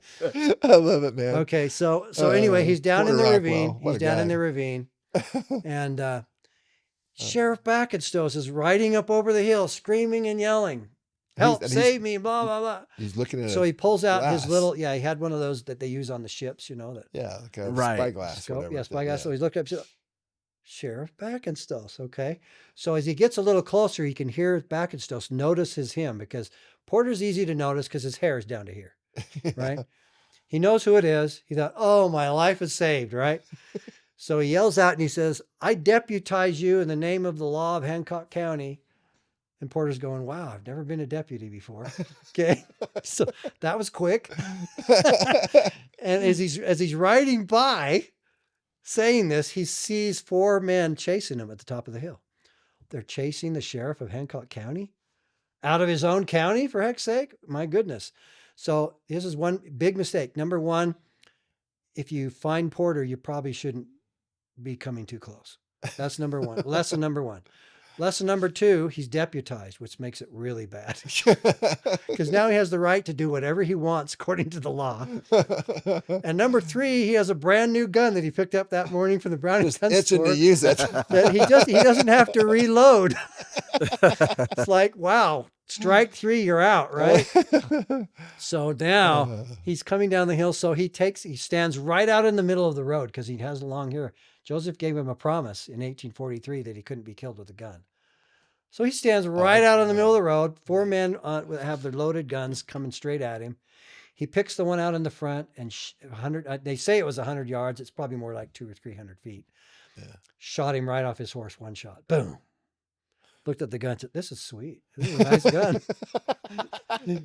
[SPEAKER 2] I love it, man.
[SPEAKER 1] Okay, so anyway, he's down in
[SPEAKER 2] Porter
[SPEAKER 1] the
[SPEAKER 2] Rockwell.
[SPEAKER 1] ravine.
[SPEAKER 2] What
[SPEAKER 1] He's
[SPEAKER 2] a
[SPEAKER 1] down in
[SPEAKER 2] guy.
[SPEAKER 1] the ravine, and Sheriff Backenstoss is riding up over the hill, screaming and yelling, "Help!
[SPEAKER 2] He's-
[SPEAKER 1] Save me!" Blah blah blah.
[SPEAKER 2] He's looking at
[SPEAKER 1] So he pulls out his
[SPEAKER 2] glass.
[SPEAKER 1] little. Yeah, he had one of those that they use on the ships. You know that.
[SPEAKER 2] Yeah, like a
[SPEAKER 3] Right.
[SPEAKER 2] spyglass.
[SPEAKER 1] Scope.
[SPEAKER 2] whatever
[SPEAKER 1] Yeah,
[SPEAKER 2] it is.
[SPEAKER 1] spyglass. So he's looking up. Sheriff Backenstoss. Okay. So as he gets a little closer, he can hear Backenstoss notices him because Porter's easy to notice because his hair is down to here. Right. He knows who it is. He thought, "Oh, my life is saved." Right. So he yells out and he says, "I deputize you in the name of the law of Hancock County." And Porter's going, "Wow, I've never been a deputy before." Okay. So that was quick. And as he's riding by saying this, he sees 4 men chasing him at the top of the hill. They're chasing the sheriff of Hancock County out of his own county, for heck's sake. My goodness. So this is one big mistake. Number one, if you find Porter, you probably shouldn't be coming too close. That's number one. Lesson number one. Lesson number 2, he's deputized, which makes it really bad. Because now he has the right to do whatever he wants according to the law. And number 3, he has a brand new gun that he picked up that morning from the Browning gun
[SPEAKER 2] Itching
[SPEAKER 1] store.
[SPEAKER 2] to use it.
[SPEAKER 1] That he doesn't have to reload. It's like, wow, strike 3, you're out, right? So now he's coming down the hill. So he stands right out in the middle of the road because he has long hair. Joseph gave him a promise in 1843 that he couldn't be killed with a gun. So he stands right out in the middle of the road. 4 men have their loaded guns coming straight at him. He picks the one out in the front and 100. They say it was 100 yards. It's probably more like 200 or 300 feet. Yeah. Shot him right off his horse. One shot. Boom. Looked at the gun. Said, "This is sweet. This is a nice gun."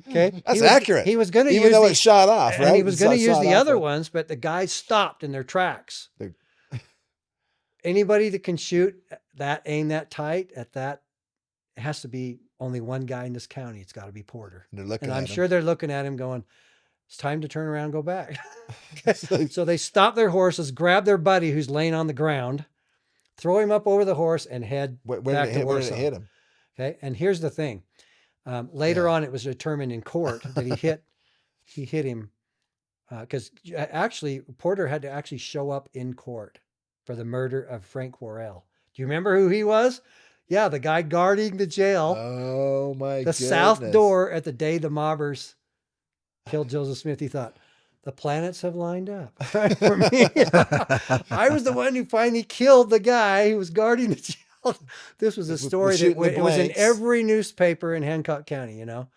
[SPEAKER 1] Okay,
[SPEAKER 2] That's accurate.
[SPEAKER 1] He was going to
[SPEAKER 2] even though it shot off, right?
[SPEAKER 1] And he was going to use the other
[SPEAKER 2] one.
[SPEAKER 1] ones, but the guys stopped in their tracks. Anybody that can shoot that, aim that tight at that, it has to be only one guy in this county. It's got to be Porter.
[SPEAKER 2] And
[SPEAKER 1] I'm sure they're looking at him going, "It's time to turn around and go back." So they stop their horses, grab their buddy who's laying on the ground, throw him up over the horse, and head back to Warsaw.
[SPEAKER 2] Where did it hit him?
[SPEAKER 1] Okay, and here's the thing. Later on, it was determined in court that he hit him because actually Porter had to actually show up in court for the murder of Frank Worrell. Do you remember who he was? Yeah, the guy guarding the jail.
[SPEAKER 2] Oh my
[SPEAKER 1] The south door at the day the mobbers killed Joseph Smith. He thought, the planets have lined up for me. I was the one who finally killed the guy who was guarding the jail. This was a story that it was in every newspaper in Hancock County, you know.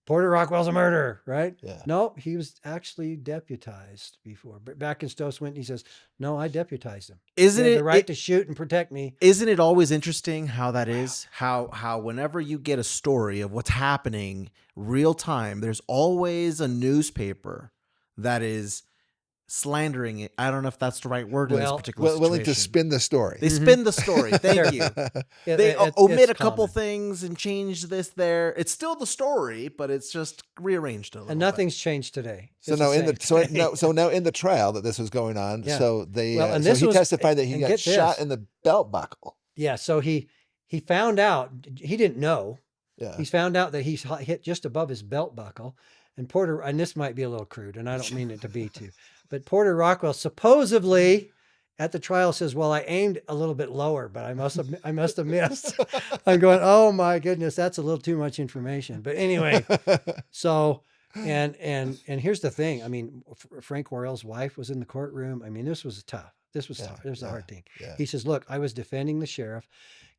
[SPEAKER 1] Porter Rockwell's a murderer, right?
[SPEAKER 2] Yeah.
[SPEAKER 1] No, he was actually deputized before. But Backenstoss went and he says, "No, I deputized him.
[SPEAKER 3] Isn't it
[SPEAKER 1] the right to shoot and protect me?"
[SPEAKER 3] Isn't it always interesting how that is? How whenever you get a story of what's happening real time, there's always a newspaper that is slandering it. I don't know if that's the right word in this particular situation.
[SPEAKER 2] Willing to spin the story.
[SPEAKER 3] They spin the story. Thank you. They omit a couple things and change this there. It's still the story, but it's just rearranged a little.
[SPEAKER 1] And nothing's changed today.
[SPEAKER 2] So now in the trial that this was going on, so they he testified that he got shot in the belt buckle.
[SPEAKER 1] Yeah, so he found out, he didn't know.
[SPEAKER 2] Yeah.
[SPEAKER 1] He found out that he hit just above his belt buckle. And Porter, and this might be a little crude, and I don't mean it to be too, but Porter Rockwell supposedly at the trial says, "Well, I aimed a little bit lower, but I must have missed." I'm going, "Oh my goodness, that's a little too much information." But anyway, so and here's the thing. I mean, Frank Worrell's wife was in the courtroom. I mean, this was tough. This was tough. It was a hard thing. Yeah. He says, "Look, I was defending the sheriff.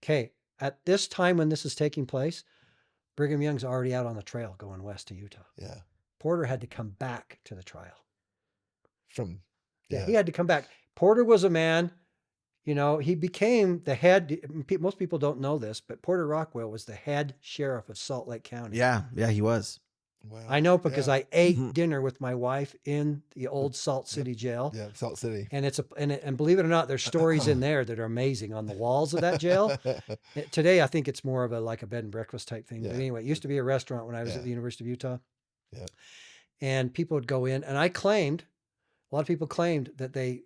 [SPEAKER 1] Okay, at this time when this is taking place, Brigham Young's already out on the trail going west to Utah."
[SPEAKER 2] Yeah.
[SPEAKER 1] Porter had to come back to the trial.
[SPEAKER 2] He
[SPEAKER 1] had to come back. Porter was a man, he became the head. Most people don't know this, but Porter Rockwell was the head sheriff of Salt Lake County.
[SPEAKER 3] Yeah, he was.
[SPEAKER 2] Wow.
[SPEAKER 1] I know because
[SPEAKER 2] Yeah.
[SPEAKER 1] I ate
[SPEAKER 3] Mhm.
[SPEAKER 1] dinner with my wife in the old Salt City jail.
[SPEAKER 2] Yeah, Salt City.
[SPEAKER 1] And and believe it or not, there's stories in there that are amazing on the walls of that jail. Today, I think it's more of a bed and breakfast type thing. But
[SPEAKER 2] Yeah.
[SPEAKER 1] anyway, it used to be a restaurant when I was
[SPEAKER 2] Yeah.
[SPEAKER 1] at the University of Utah.
[SPEAKER 2] Yeah.
[SPEAKER 1] And people would go in, and a lot of people claimed that they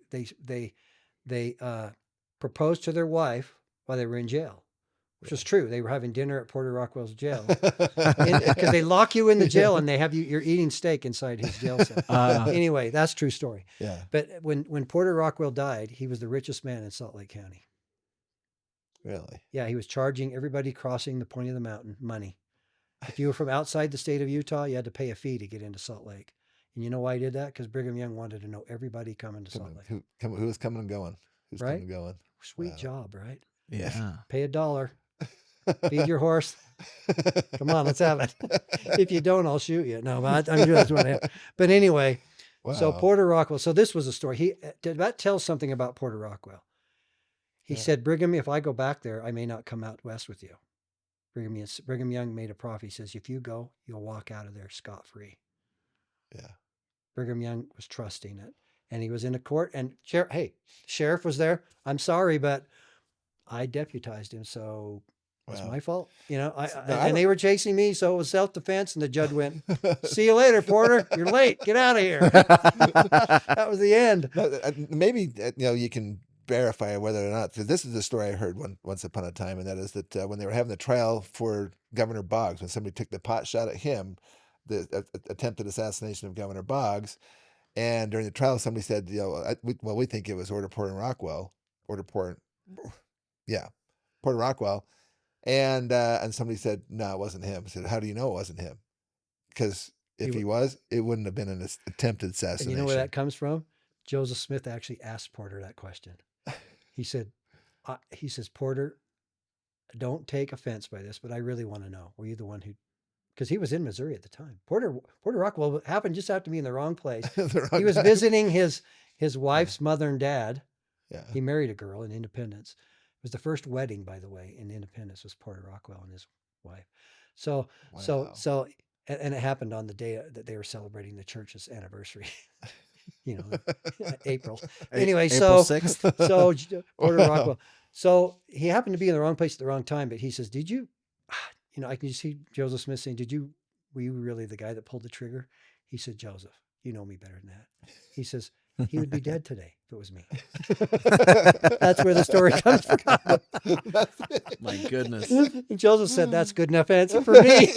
[SPEAKER 1] proposed to their wife while they were in jail, which was true. They were having dinner at Porter Rockwell's jail because they lock you in the jail and they have you're eating steak inside his jail cell. Anyway, that's a true story.
[SPEAKER 2] Yeah.
[SPEAKER 1] But when Porter Rockwell died, he was the richest man in Salt Lake County.
[SPEAKER 2] Really?
[SPEAKER 1] Yeah, he was charging everybody crossing the point of the mountain money. If you were from outside the state of Utah, you had to pay a fee to get into Salt Lake. And you know why he did that? Because Brigham Young wanted to know everybody coming to Salt Lake.
[SPEAKER 2] Who was coming and going? Who's
[SPEAKER 1] Right?
[SPEAKER 2] coming and going?
[SPEAKER 1] Sweet
[SPEAKER 2] Wow.
[SPEAKER 1] job, right?
[SPEAKER 3] Yeah.
[SPEAKER 1] Pay $1. Feed your horse. Come on, let's have it. If you don't, I'll shoot you. No, but I'm sure that's what happened. But anyway, so
[SPEAKER 2] Wow.
[SPEAKER 1] Porter Rockwell. So this was a story. That tells something about Porter Rockwell. He
[SPEAKER 2] Yeah.
[SPEAKER 1] said, Brigham, if I go back there, I may not come out west with you. Brigham Young made a prophet. He says, if you go, you'll walk out of there scot-free.
[SPEAKER 2] Yeah.
[SPEAKER 1] Brigham Young was trusting it. And he was in a court, and sheriff was there. I'm sorry, but I deputized him, so it's
[SPEAKER 2] Wow.
[SPEAKER 1] my fault.
[SPEAKER 2] No,
[SPEAKER 1] And they were chasing me, so it was self-defense. And the judge went, see you later, Porter. You're late. Get out of here. That was the end.
[SPEAKER 2] Maybe you can verify whether or not, because this is a story I heard once upon a time, and that is that when they were having the trial for Governor Boggs, when somebody took the pot shot at him, the attempted assassination of Governor Boggs, and during the trial, somebody said, we think it was Porter Rockwell, Porter Rockwell, and somebody said, no, it wasn't him. I said, how do you know it wasn't him? Because if he was, it wouldn't have been an attempted assassination.
[SPEAKER 1] And you know where that comes from? Joseph Smith actually asked Porter that question. He said, Porter, don't take offense by this, but I really want to know, were you the one who, because he was in Missouri at the time. Porter Rockwell happened just after me in the wrong place. He was visiting his wife's mother and dad.
[SPEAKER 2] Yeah.
[SPEAKER 1] He married a girl in Independence. It was the first wedding, by the way, in Independence, was Porter Rockwell and his wife. So and it happened on the day that they were celebrating the church's anniversary. April. Anyway,
[SPEAKER 3] April
[SPEAKER 1] so
[SPEAKER 3] 6th.
[SPEAKER 1] so Porter Rockwell. So he happened to be in the wrong place at the wrong time, but he says, did you, I can just see Joseph Smith saying, were you really the guy that pulled the trigger? He said, Joseph, you know me better than that. He says, he would be dead today if it was me. That's where the story comes from.
[SPEAKER 3] My goodness.
[SPEAKER 1] And Joseph said, that's good enough answer for me.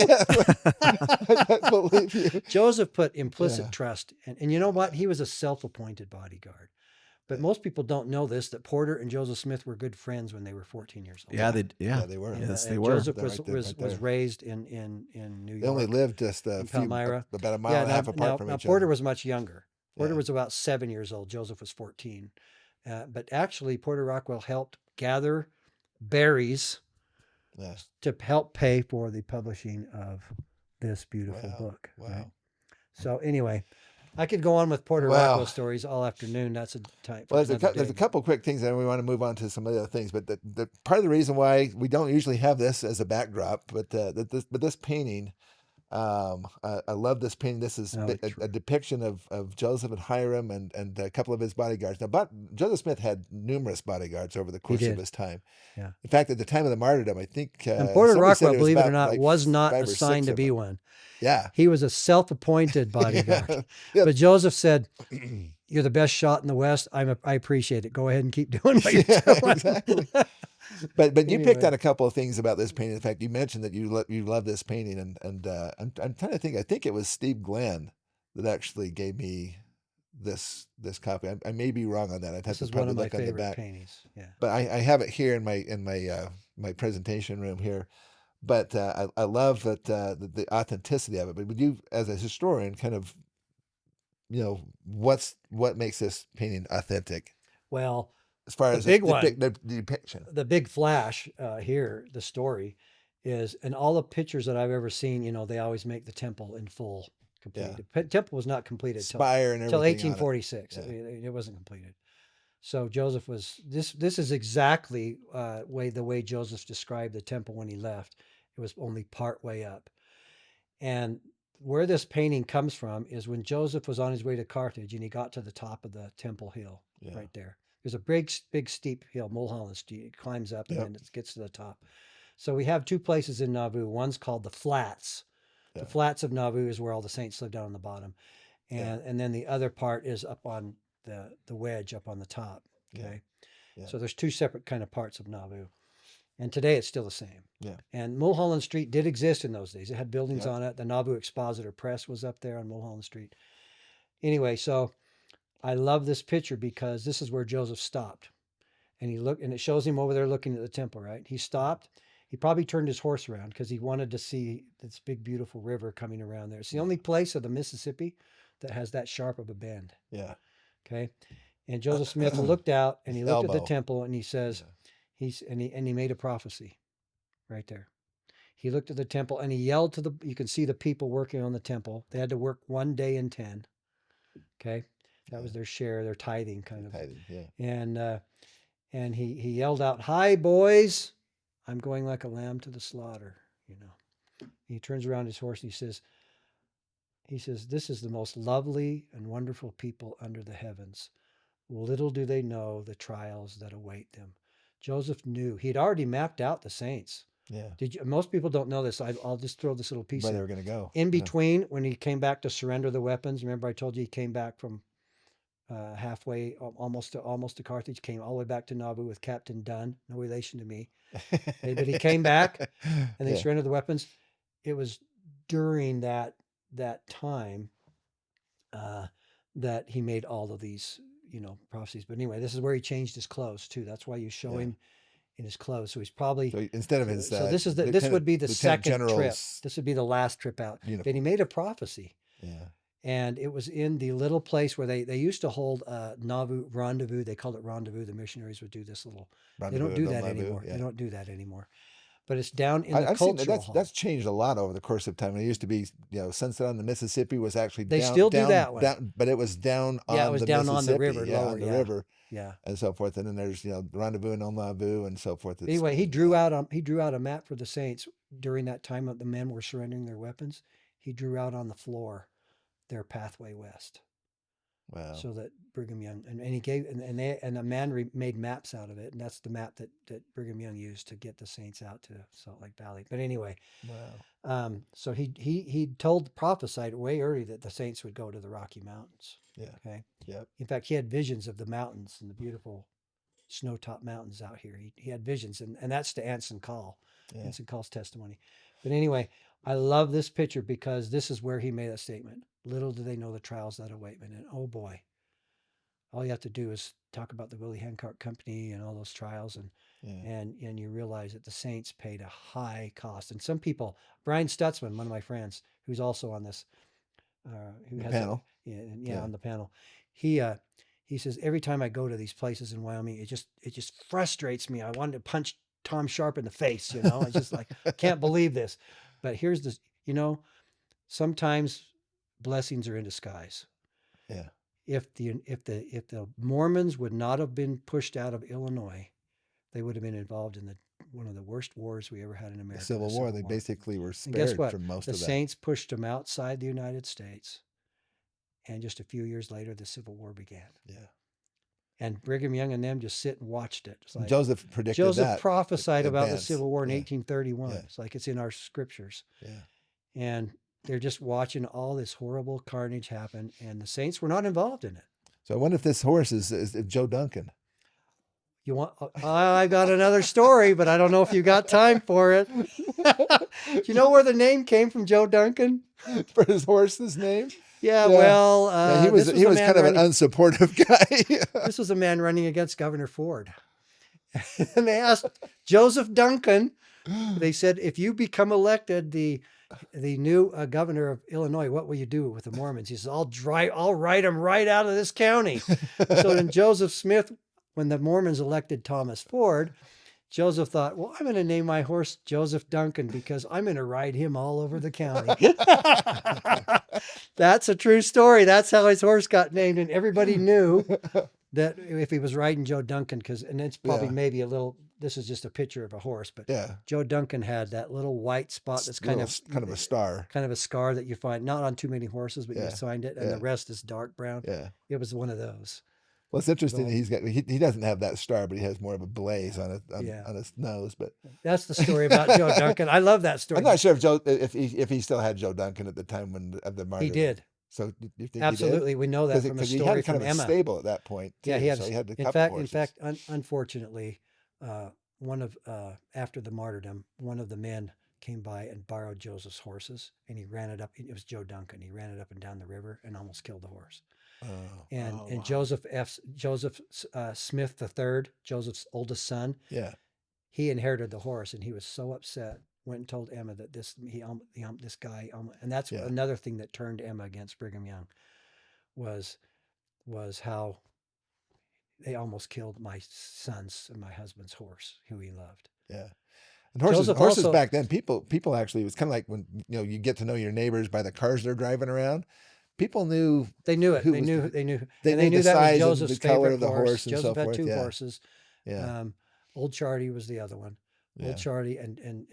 [SPEAKER 2] I believe you.
[SPEAKER 1] Joseph put implicit trust. And you know what? He was a self-appointed bodyguard. But most people don't know this, that Porter and Joseph Smith were good friends when they were 14 years old.
[SPEAKER 3] Yeah, they were.
[SPEAKER 1] And,
[SPEAKER 3] Yes, they
[SPEAKER 1] and
[SPEAKER 3] were.
[SPEAKER 1] Joseph
[SPEAKER 2] They're
[SPEAKER 1] was,
[SPEAKER 2] right there,
[SPEAKER 1] was,
[SPEAKER 2] right there.
[SPEAKER 1] was raised in New York.
[SPEAKER 2] They only lived just
[SPEAKER 1] in Palmyra.
[SPEAKER 2] about a mile and a half apart from each
[SPEAKER 1] Porter
[SPEAKER 2] other.
[SPEAKER 1] was much younger. Porter
[SPEAKER 2] Yeah.
[SPEAKER 1] was about 7 years old. Joseph was 14. But actually, Porter Rockwell helped gather berries
[SPEAKER 2] Yeah.
[SPEAKER 1] to help pay for the publishing of this beautiful
[SPEAKER 2] Wow.
[SPEAKER 1] book.
[SPEAKER 2] Wow.
[SPEAKER 1] Right? So anyway, I could go on with Porter
[SPEAKER 2] Wow.
[SPEAKER 1] Rockwell stories all afternoon. That's a time.
[SPEAKER 2] Well,
[SPEAKER 1] for
[SPEAKER 2] there's a couple quick things, and we want to move on to some of the other things. But the part of the reason why we don't usually have this as a backdrop, but this painting, I love this painting. This is a depiction of Joseph and Hiram and a couple of his bodyguards. Now, but Joseph Smith had numerous bodyguards over the course of his time.
[SPEAKER 1] Yeah.
[SPEAKER 2] In fact, at the time of the martyrdom, I think
[SPEAKER 1] And Porter
[SPEAKER 2] somebody said
[SPEAKER 1] Rockwell, believe it or
[SPEAKER 2] about
[SPEAKER 1] not, was not
[SPEAKER 2] 5 or 6
[SPEAKER 1] assigned to
[SPEAKER 2] of
[SPEAKER 1] be
[SPEAKER 2] them.
[SPEAKER 1] one.
[SPEAKER 2] Yeah.
[SPEAKER 1] He was a self-appointed bodyguard.
[SPEAKER 2] Yeah.
[SPEAKER 1] But Joseph said, "You're the best shot in the West. I appreciate it. Go ahead and keep doing what you're doing."
[SPEAKER 2] Exactly. But you picked
[SPEAKER 1] Anyway.
[SPEAKER 2] on a couple of things about this painting. In fact, you mentioned that you love this painting, and I'm trying to think. I think it was Steve Glenn that actually gave me this copy. I may be wrong on that. I'd have
[SPEAKER 1] This
[SPEAKER 2] to
[SPEAKER 1] is one
[SPEAKER 2] probably
[SPEAKER 1] of my
[SPEAKER 2] look on the
[SPEAKER 1] favorite
[SPEAKER 2] back.
[SPEAKER 1] paintings. Yeah.
[SPEAKER 2] But I have it here in my presentation room here. But I love that the authenticity of it. But would you, as a historian, kind of, what makes this painting authentic
[SPEAKER 1] Well,
[SPEAKER 2] as far
[SPEAKER 1] The
[SPEAKER 2] as
[SPEAKER 1] big one.
[SPEAKER 2] the depiction?
[SPEAKER 1] the big flash here, the story is, and all the pictures that I've ever seen, they always make the temple in full complete.
[SPEAKER 2] Yeah.
[SPEAKER 1] The temple was not completed
[SPEAKER 2] Spire and
[SPEAKER 1] until
[SPEAKER 2] everything. on it.
[SPEAKER 1] 1846.
[SPEAKER 2] Yeah.
[SPEAKER 1] It wasn't completed. So Joseph was this. This is exactly the way Joseph described the temple when he left. It was only part way up, and where this painting comes from is when Joseph was on his way to Carthage and he got to the top of the temple hill right there. There's a big steep hill, Mulholland Street. It climbs up and then it gets to the top. So we have two places in Nauvoo. One's called the Flats. The Flats of Nauvoo is where all the saints live down on the bottom. And then the other part is up on the wedge up on the top. Okay. Yeah. So there's two separate kind of parts of Nauvoo. And today it's still the same. Yeah. And Mulholland Street did exist in those days. It had buildings on it. The Nauvoo Expositor Press was up there on Mulholland Street. Anyway, so I love this picture because this is where Joseph stopped. And he looked, and it shows him over there looking at the temple, right? He stopped. He probably turned his horse around because he wanted to see this big, beautiful river coming around there. It's the only place of the Mississippi that has that sharp of a bend. Yeah. Okay. And Joseph Smith looked out and he looked at the temple and he says, he made a prophecy right there. He looked at the temple and he yelled to you can see the people working on the temple. They had to work 1 day in 10. Okay. That was their share, their tithing kind of. Tithing, yeah. And he yelled out, "Hi, boys. I'm going like a lamb to the slaughter," you know. He turns around his horse and he says, "This is the most lovely and wonderful people under the heavens. Little do they know the trials that await them." Joseph knew. He'd already mapped out the saints. Yeah. Most people don't know this. I'll just throw this little piece
[SPEAKER 2] where they were going to go.
[SPEAKER 1] In between, when he came back to surrender the weapons, remember I told you he came back from halfway, almost to Carthage, came all the way back to Nauvoo with Captain Dunn, no relation to me. But he came back and they surrendered the weapons. It was during that time that he made all of these, prophecies. But anyway, this is where he changed his clothes too. That's why you show him in his clothes. So he's probably
[SPEAKER 2] instead of his.
[SPEAKER 1] So this would be the second trip. This would be the last trip out. Uniform. But he made a prophecy. Yeah. And it was in the little place where they used to hold Nauvoo rendezvous. They called it rendezvous. The missionaries would do this little. They don't do that anymore. Yeah. They don't do that anymore. But it's down in the cultural hall.
[SPEAKER 2] That's changed a lot over the course of time. It used to be, Sunset on the Mississippi was actually
[SPEAKER 1] they still do that one.
[SPEAKER 2] Down, but it was down on the Mississippi.
[SPEAKER 1] On the river,
[SPEAKER 2] on the river, and so forth. And then there's rendezvous in Nauvoo and so forth.
[SPEAKER 1] Anyway, he drew out a map for the saints during that time that the men were surrendering their weapons. He drew out on the floor their pathway west. Wow. So that Brigham Young and he gave and a man made maps out of it, and that's the map that Brigham Young used to get the saints out to Salt Lake Valley. But anyway, wow. So he prophesied way early that the saints would go to the Rocky Mountains. Yeah. Okay. Yep. In fact, he had visions of the mountains and the beautiful snow-topped mountains out here. He had visions, and that's to Anson Call. Yeah. Anson Call's testimony. But anyway, I love this picture because this is where he made a statement. Little do they know the trials that await me. And oh boy, all you have to do is talk about the Willie Hancock Company and all those trials, and you realize that the saints paid a high cost. And some people, Brian Stutzman, one of my friends, who's also on this,
[SPEAKER 2] panel,
[SPEAKER 1] on the panel, he says every time I go to these places in Wyoming, it just frustrates me. I wanted to punch Tom Sharp in the face. I just like can't believe this. But here's this, sometimes blessings are in disguise. Yeah. If the Mormons would not have been pushed out of Illinois, they would have been involved in one of the worst wars we ever had in America.
[SPEAKER 2] The Civil War. They basically were spared from most of that.
[SPEAKER 1] The saints pushed them outside the United States, and just a few years later, the Civil War began. Yeah. And Brigham Young and them just sit and watched it. It's like,
[SPEAKER 2] Joseph predicted that.
[SPEAKER 1] Prophesied about the Civil War in 1831. Yeah. It's like it's in our scriptures. Yeah. And they're just watching all this horrible carnage happen, and the saints were not involved in it.
[SPEAKER 2] So I wonder if this horse is Joe Duncan.
[SPEAKER 1] You want? I got another story, but I don't know if you got time for it. Do you know where the name came from, Joe Duncan?
[SPEAKER 2] For his horse's name?
[SPEAKER 1] Yeah. Well,
[SPEAKER 2] he was kind of an unsupportive guy.
[SPEAKER 1] This was a man running against Governor Ford, and they asked Joseph Duncan. They said, if you become elected the new governor of Illinois, what will you do with the Mormons? He says, I'll write them right out of this county. So then Joseph Smith, when the Mormons elected Thomas Ford, Joseph thought, well, I'm going to name my horse Joseph Duncan because I'm going to ride him all over the county. That's a true story. That's how his horse got named, and everybody knew that if he was riding Joe Duncan, and it's probably
[SPEAKER 2] Yeah.
[SPEAKER 1] maybe a little. This is just a picture of a horse, but
[SPEAKER 2] Yeah.
[SPEAKER 1] Joe Duncan had that little white spot that's kind of
[SPEAKER 2] a star.
[SPEAKER 1] kind of a scar that you find not on too many horses, but you
[SPEAKER 2] Yeah.
[SPEAKER 1] find it, and
[SPEAKER 2] Yeah.
[SPEAKER 1] the rest is dark brown.
[SPEAKER 2] Yeah.
[SPEAKER 1] It was one of those.
[SPEAKER 2] Well, it's interesting
[SPEAKER 1] So-
[SPEAKER 2] that he doesn't have that star, but he has more of a blaze on
[SPEAKER 1] Yeah.
[SPEAKER 2] his nose. But
[SPEAKER 1] That's the story about Joe Duncan. I love that story.
[SPEAKER 2] I'm not sure if he still had Joe Duncan at the time of the martyrdom.
[SPEAKER 1] He did.
[SPEAKER 2] So you think
[SPEAKER 1] Absolutely, we know that from a
[SPEAKER 2] he
[SPEAKER 1] story
[SPEAKER 2] had kind
[SPEAKER 1] from
[SPEAKER 2] of
[SPEAKER 1] Emma.
[SPEAKER 2] a stable at that point.
[SPEAKER 1] Yeah,
[SPEAKER 2] too,
[SPEAKER 1] he had.
[SPEAKER 2] So he had a
[SPEAKER 1] In
[SPEAKER 2] couple horses.
[SPEAKER 1] fact, unfortunately, one of after the martyrdom, one of the men came by and borrowed Joseph's horses, and he ran it up. It was Joe Duncan. He ran it up and down the river and almost killed the horse.
[SPEAKER 2] Oh,
[SPEAKER 1] And
[SPEAKER 3] wow.
[SPEAKER 1] Joseph Smith III, Joseph's oldest son,
[SPEAKER 2] yeah.
[SPEAKER 1] he inherited the horse, and he was so upset. Went and told Emma that this guy, and that's
[SPEAKER 2] Yeah.
[SPEAKER 1] another thing that turned Emma against Brigham Young, was how they almost killed my son's and my husband's horse, who he loved.
[SPEAKER 2] Yeah. And horses
[SPEAKER 1] Joseph
[SPEAKER 2] horses
[SPEAKER 1] also-
[SPEAKER 2] back then, people actually, it was kind of like when you get to know your neighbors by the cars they're driving around. People knew
[SPEAKER 1] They knew it.
[SPEAKER 2] Who
[SPEAKER 1] They
[SPEAKER 2] was
[SPEAKER 1] knew.
[SPEAKER 2] the-
[SPEAKER 1] They knew.
[SPEAKER 2] they
[SPEAKER 1] and
[SPEAKER 2] knew
[SPEAKER 1] they knew
[SPEAKER 2] the
[SPEAKER 1] that was
[SPEAKER 2] size and
[SPEAKER 1] Joseph's
[SPEAKER 2] the color
[SPEAKER 1] favorite
[SPEAKER 2] of the horse and so
[SPEAKER 1] Joseph had
[SPEAKER 2] forth,
[SPEAKER 1] two
[SPEAKER 2] yeah.
[SPEAKER 1] horses.
[SPEAKER 2] yeah.
[SPEAKER 1] Old Charlie was the other one.
[SPEAKER 2] Yeah.
[SPEAKER 1] Old Charlie and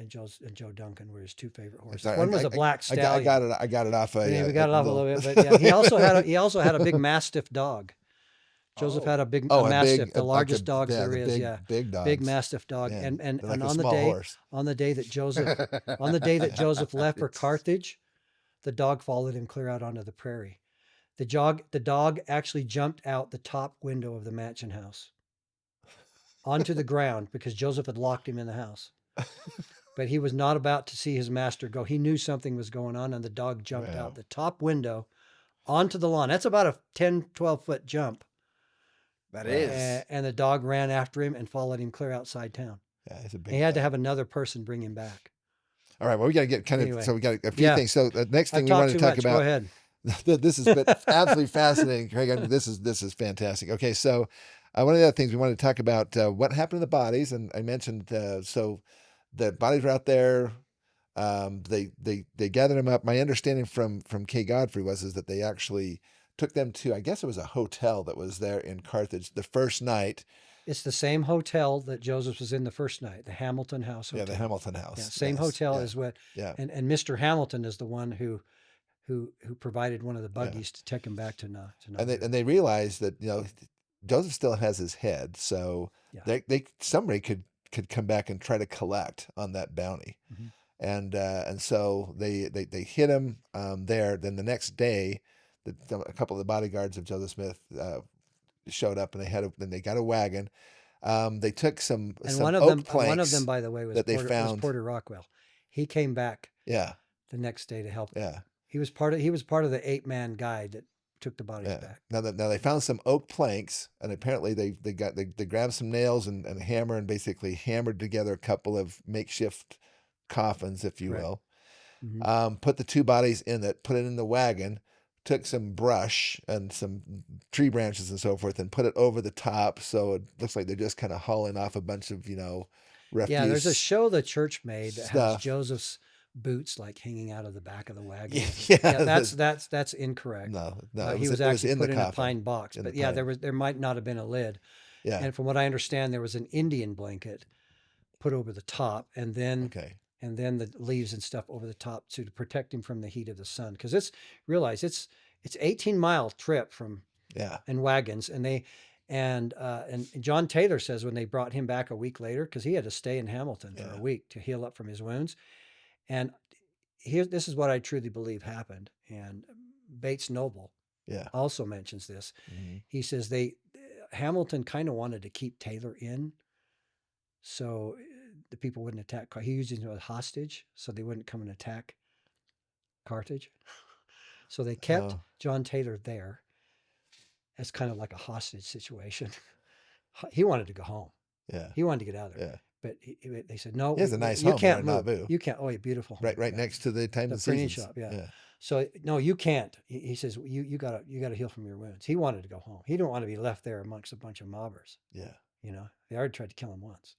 [SPEAKER 1] Joe Duncan were his two favorite horses.
[SPEAKER 2] Sorry,
[SPEAKER 1] One was a black stallion.
[SPEAKER 2] I got it off.
[SPEAKER 1] Yeah, we got it off a little bit, but yeah, he also had a big Mastiff dog. Joseph had a big Mastiff, the largest dogs there is.
[SPEAKER 2] Big dogs.
[SPEAKER 1] Big Mastiff dog.
[SPEAKER 2] Yeah,
[SPEAKER 1] And
[SPEAKER 2] they're like a
[SPEAKER 1] on the
[SPEAKER 2] small
[SPEAKER 1] day
[SPEAKER 2] horse.
[SPEAKER 1] on the day that Joseph left for Carthage, the dog followed him clear out onto the prairie. The dog actually jumped out the top window of the mansion house onto the ground because Joseph had locked him in the house. But he was not about to see his master go. He knew something was going on, and the dog jumped
[SPEAKER 2] Wow.
[SPEAKER 1] out the top window onto the lawn. That's about a 10, 12-foot jump.
[SPEAKER 3] That is.
[SPEAKER 1] And the dog ran after him and followed him clear outside town.
[SPEAKER 2] Yeah, it's a big.
[SPEAKER 1] And he had to have another person bring him back.
[SPEAKER 2] All right. Well, we got to get
[SPEAKER 1] Anyway.
[SPEAKER 2] so we got a few
[SPEAKER 1] Yeah.
[SPEAKER 2] things. So the next thing
[SPEAKER 1] I've
[SPEAKER 2] we
[SPEAKER 1] talked
[SPEAKER 2] wanted
[SPEAKER 1] too
[SPEAKER 2] to talk
[SPEAKER 1] much.
[SPEAKER 2] about.
[SPEAKER 1] Go ahead.
[SPEAKER 2] This has been absolutely fascinating, Craig. I mean, this is fantastic. Okay, so one of the other things we wanted to talk about what happened to the bodies, and I mentioned so the bodies were out there. They gathered them up. My understanding from Kay Godfrey is that they actually took them to, I guess it was a hotel that was there in Carthage the first night.
[SPEAKER 1] It's the same hotel that Joseph was in the first night, the Hamilton House Hotel.
[SPEAKER 2] Yeah, the Hamilton House.
[SPEAKER 1] Yeah, same
[SPEAKER 2] Yes,
[SPEAKER 1] hotel
[SPEAKER 2] yeah,
[SPEAKER 1] as what.
[SPEAKER 2] Yeah.
[SPEAKER 1] And Mr. Hamilton is the one who provided one of the buggies to take him back to Nauvoo.
[SPEAKER 2] And they realized that Joseph still has his head, so
[SPEAKER 1] Yeah.
[SPEAKER 2] somebody could come back and try to collect on that bounty.
[SPEAKER 1] Mhm.
[SPEAKER 2] And so they hit him there. Then the next day, a couple of the bodyguards of Joseph Smith showed up, and they got a wagon. They took some
[SPEAKER 1] One of
[SPEAKER 2] oak
[SPEAKER 1] them,
[SPEAKER 2] planks
[SPEAKER 1] by the way, was
[SPEAKER 2] that they
[SPEAKER 1] was
[SPEAKER 2] found.
[SPEAKER 1] Porter Rockwell. He came back
[SPEAKER 2] Yeah,
[SPEAKER 1] the next day to help.
[SPEAKER 2] yeah,
[SPEAKER 1] He was part of the 8-man guide that took the bodies
[SPEAKER 2] yeah.
[SPEAKER 1] back.
[SPEAKER 2] Now they found some oak planks, and apparently they grabbed some nails and a hammer and basically hammered together a couple of makeshift coffins, if you
[SPEAKER 1] Right.
[SPEAKER 2] will.
[SPEAKER 1] Mhm.
[SPEAKER 2] Put the two bodies in it, put it in the wagon, took some brush and some tree branches and so forth, and put it over the top, so it looks like they're just kind of hauling off a bunch of refuse.
[SPEAKER 1] Yeah, there's a show the church made that
[SPEAKER 2] stuff.
[SPEAKER 1] has Joseph's boots like hanging out of the back of the wagon.
[SPEAKER 2] Yeah,
[SPEAKER 1] that's incorrect.
[SPEAKER 2] no,
[SPEAKER 1] He was actually
[SPEAKER 2] in
[SPEAKER 1] put
[SPEAKER 2] the
[SPEAKER 1] in a
[SPEAKER 2] coffin.
[SPEAKER 1] pine box,
[SPEAKER 2] In
[SPEAKER 1] but
[SPEAKER 2] the
[SPEAKER 1] yeah,
[SPEAKER 2] pine.
[SPEAKER 1] there might not have been a lid.
[SPEAKER 2] Yeah.
[SPEAKER 1] And from what I understand, there was an Indian blanket put over the top, and then
[SPEAKER 2] Okay.
[SPEAKER 1] the leaves and stuff over the top to protect him from the heat of the sun. Because it's 18-mile trip from
[SPEAKER 2] Yeah.
[SPEAKER 1] and wagons, and John Taylor says when they brought him back a week later, because he had to stay in Hamilton for
[SPEAKER 2] Yeah.
[SPEAKER 1] a week to heal up from his wounds, and this is what I truly believe happened. And Bates Noble
[SPEAKER 2] Yeah.
[SPEAKER 1] also mentions this.
[SPEAKER 2] Mhm.
[SPEAKER 1] He says Hamilton kind of wanted to keep Taylor in, so the people wouldn't attack. He used him as a hostage, so they wouldn't come and attack Carthage. So they kept
[SPEAKER 2] Oh.
[SPEAKER 1] John Taylor there as kind of like a hostage situation. He wanted to go home.
[SPEAKER 2] Yeah.
[SPEAKER 1] He wanted to get out of there.
[SPEAKER 2] Yeah.
[SPEAKER 1] But they said, no,
[SPEAKER 2] He has a nice
[SPEAKER 1] you
[SPEAKER 2] home
[SPEAKER 1] can't
[SPEAKER 2] there in
[SPEAKER 1] move.
[SPEAKER 2] Nauvoo.
[SPEAKER 1] You can't. Oh, yeah, beautiful. home.
[SPEAKER 2] Right
[SPEAKER 1] Yeah.
[SPEAKER 2] next to the Times
[SPEAKER 1] The
[SPEAKER 2] and
[SPEAKER 1] printing
[SPEAKER 2] Seasons.
[SPEAKER 1] shop, yeah. So no, you can't. He says you gotta heal from your wounds. He wanted to go home. He didn't want to be left there amongst a bunch of mobbers.
[SPEAKER 2] Yeah.
[SPEAKER 1] They already tried to kill him once,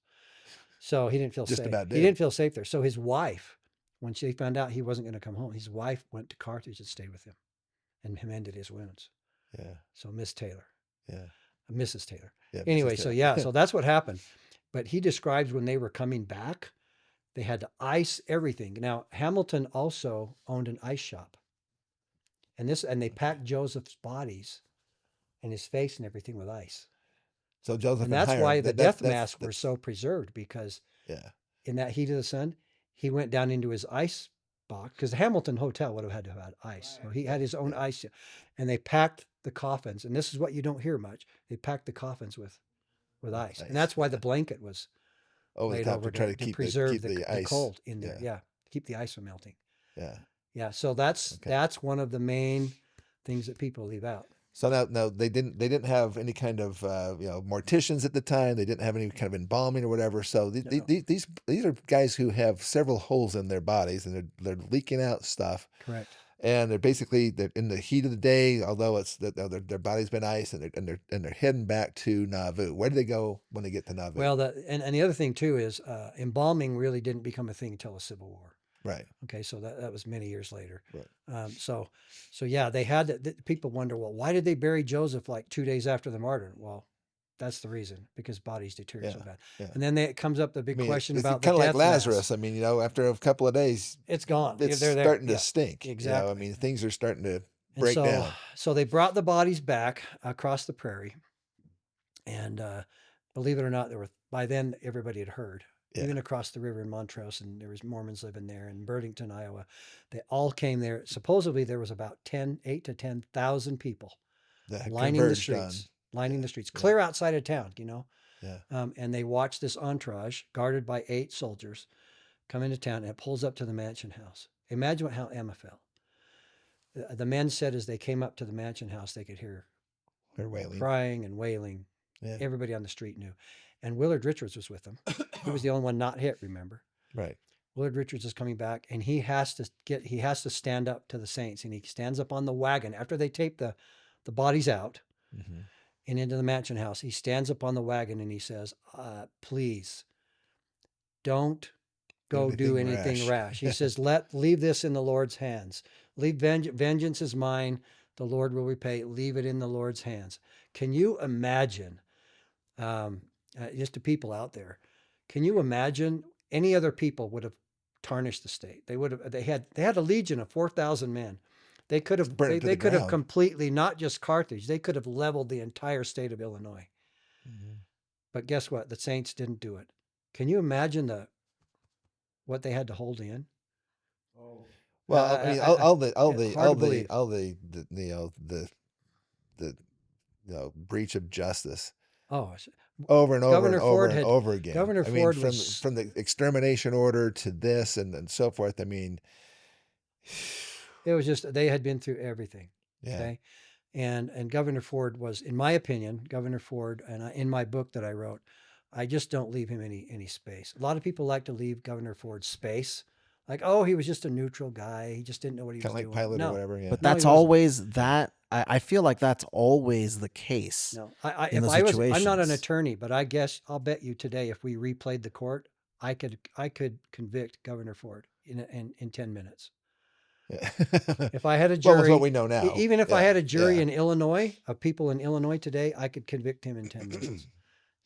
[SPEAKER 1] so he didn't feel
[SPEAKER 2] Just
[SPEAKER 1] safe.
[SPEAKER 2] about
[SPEAKER 1] He
[SPEAKER 2] did.
[SPEAKER 1] didn't feel safe there. So his wife, when she found out he wasn't going to come home, his wife went to Carthage and stayed with him, and mended his wounds.
[SPEAKER 2] Yeah.
[SPEAKER 1] So Miss Taylor.
[SPEAKER 2] Yeah.
[SPEAKER 1] Mrs. Taylor.
[SPEAKER 2] Yeah,
[SPEAKER 1] Anyway,
[SPEAKER 2] Mrs.
[SPEAKER 1] so
[SPEAKER 2] Taylor.
[SPEAKER 1] yeah, so that's what happened. But he describes when they were coming back, they had to ice everything. Now, Hamilton also owned an ice shop. And they packed Joseph's bodies and his face and everything with ice.
[SPEAKER 2] So Joseph
[SPEAKER 1] And that's
[SPEAKER 2] Hiram,
[SPEAKER 1] why the
[SPEAKER 2] that's-
[SPEAKER 1] death masks were
[SPEAKER 2] that's-
[SPEAKER 1] so preserved, because
[SPEAKER 2] yeah.
[SPEAKER 1] in that heat of the sun, he went down into his ice box, because the Hamilton Hotel would have had to have had ice. So he had his own ice, and they packed the coffins. And this is what you don't hear much. They packed the coffins with ice. And that's why the blanket was
[SPEAKER 2] Over the
[SPEAKER 1] laid
[SPEAKER 2] top
[SPEAKER 1] over
[SPEAKER 2] to try to keep
[SPEAKER 1] preserve
[SPEAKER 2] the
[SPEAKER 1] the
[SPEAKER 2] ice
[SPEAKER 1] cold in there.
[SPEAKER 2] Yeah.
[SPEAKER 1] Yeah. Keep the ice from melting.
[SPEAKER 2] Yeah.
[SPEAKER 1] Yeah. So that's one of the main things that people leave out.
[SPEAKER 2] So now they didn't have any kind of morticians at the time. They didn't have any kind of embalming or whatever. So these are guys who have several holes in their bodies, and they're leaking out stuff.
[SPEAKER 1] Correct.
[SPEAKER 2] And they're in the heat of the day. Although it's their body's been iced, and they're heading back to Nauvoo. Where do they go when they get to Nauvoo?
[SPEAKER 1] Well, and the other thing too is embalming really didn't become a thing until the Civil War.
[SPEAKER 2] Right.
[SPEAKER 1] Okay, so that was many years later.
[SPEAKER 2] Right.
[SPEAKER 1] So yeah, they had people wonder, well, why did they bury Joseph like 2 days after the martyrdom? Well, that's the reason, because bodies deteriorate so bad.
[SPEAKER 2] Yeah.
[SPEAKER 1] And then it comes up the big question about
[SPEAKER 2] kind
[SPEAKER 1] the
[SPEAKER 2] of like
[SPEAKER 1] death
[SPEAKER 2] Lazarus.
[SPEAKER 1] mask.
[SPEAKER 2] I mean, after a couple of days,
[SPEAKER 1] It's gone.
[SPEAKER 2] it's
[SPEAKER 1] They're there.
[SPEAKER 2] starting to
[SPEAKER 1] Yeah,
[SPEAKER 2] stink.
[SPEAKER 1] exactly.
[SPEAKER 2] I mean, things are starting to
[SPEAKER 1] And
[SPEAKER 2] break down.
[SPEAKER 1] So they brought the bodies back across the prairie, and believe it or not, by then everybody had heard.
[SPEAKER 2] Yeah.
[SPEAKER 1] Even across the river in Montrose, and there was Mormons living there, in Burlington, Iowa. They all came there. Supposedly there was about 8 to 10,000 people
[SPEAKER 2] That
[SPEAKER 1] lining the
[SPEAKER 2] converged
[SPEAKER 1] streets, clear outside of town,
[SPEAKER 2] Yeah.
[SPEAKER 1] and they watched this entourage guarded by 8 soldiers come into town, and it pulls up to the mansion house. Imagine how Emma felt. The men said as they came up to the mansion house, they could hear
[SPEAKER 2] They're wailing.
[SPEAKER 1] crying and wailing.
[SPEAKER 2] Yeah.
[SPEAKER 1] Everybody on the street knew. And Willard Richards was with them. He was the only one not hit, remember?
[SPEAKER 2] Right.
[SPEAKER 1] Willard Richards is coming back, and he has to stand up to the saints, and he stands up on the wagon after they tape the bodies out
[SPEAKER 2] Mm-hmm.
[SPEAKER 1] and into the mansion house. He stands up on the wagon and he says, please don't go do anything rash. He says, leave this in the Lord's hands. Vengeance is mine. The Lord will repay. Leave it in the Lord's hands. Can you imagine, just the people out there, can you imagine any other people would have tarnished the state? They had a legion of 4,000 men. They could have completely, not just Carthage, they could have leveled the entire state of Illinois.
[SPEAKER 2] Mm-hmm.
[SPEAKER 1] But guess what? The saints didn't do it. Can you imagine what they had to hold in?
[SPEAKER 2] Oh. Well, I mean, all the breach of justice.
[SPEAKER 1] Oh,
[SPEAKER 2] over and over
[SPEAKER 1] Governor
[SPEAKER 2] and
[SPEAKER 1] Ford
[SPEAKER 2] over and over again.
[SPEAKER 1] Governor Ford was
[SPEAKER 2] from the extermination order to this and so forth. I mean,
[SPEAKER 1] it was just, they had been through everything.
[SPEAKER 2] Yeah.
[SPEAKER 1] Okay. And Governor Ford was, in my opinion, and in my book that I wrote, I just don't leave him any space. A lot of people like to leave Governor Ford space. Like, oh, he was just a neutral guy. He just didn't know what he was doing.
[SPEAKER 2] Kind of like Pilate or whatever. Yeah.
[SPEAKER 3] But that's always that. I feel like that's always the case.
[SPEAKER 1] No, I'm not an attorney, but I'll bet you today, if we replayed the court, I could convict Governor Ford in 10 minutes.
[SPEAKER 2] Yeah.
[SPEAKER 1] If I had a jury,
[SPEAKER 2] well, what we know now,
[SPEAKER 1] even if I had a jury in Illinois, of people in Illinois today, I could convict him in 10 minutes.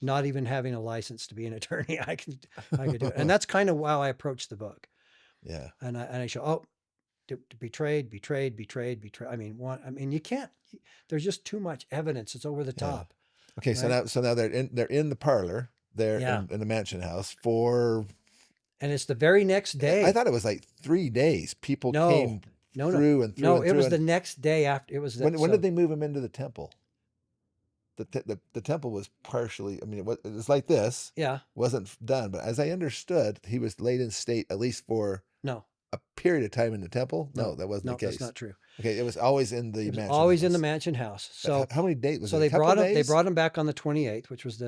[SPEAKER 1] Not even having a license to be an attorney, I could do it. And that's kind of how I approach the book.
[SPEAKER 2] Yeah.
[SPEAKER 1] And I show, betrayed. I mean, you can't. There's just too much evidence. It's over the top.
[SPEAKER 2] Okay, right? so now they're in the parlor there in the mansion house for.
[SPEAKER 1] And it's the very next day.
[SPEAKER 2] I thought it was like 3 days. People came through and through.
[SPEAKER 1] No,
[SPEAKER 2] and
[SPEAKER 1] it
[SPEAKER 2] through
[SPEAKER 1] was the next day after. It was
[SPEAKER 2] when did they move him into the temple? The temple was partially. I mean, it was like this.
[SPEAKER 1] Yeah,
[SPEAKER 2] wasn't done. But as I understood, he was laid in state at least for a period of time in the temple. No, that wasn't the case.
[SPEAKER 1] That's not true.
[SPEAKER 2] Okay, it was always in the mansion.
[SPEAKER 1] Always
[SPEAKER 2] house.
[SPEAKER 1] in the mansion house. So
[SPEAKER 2] how many days?
[SPEAKER 1] They brought him back on the 28th, which was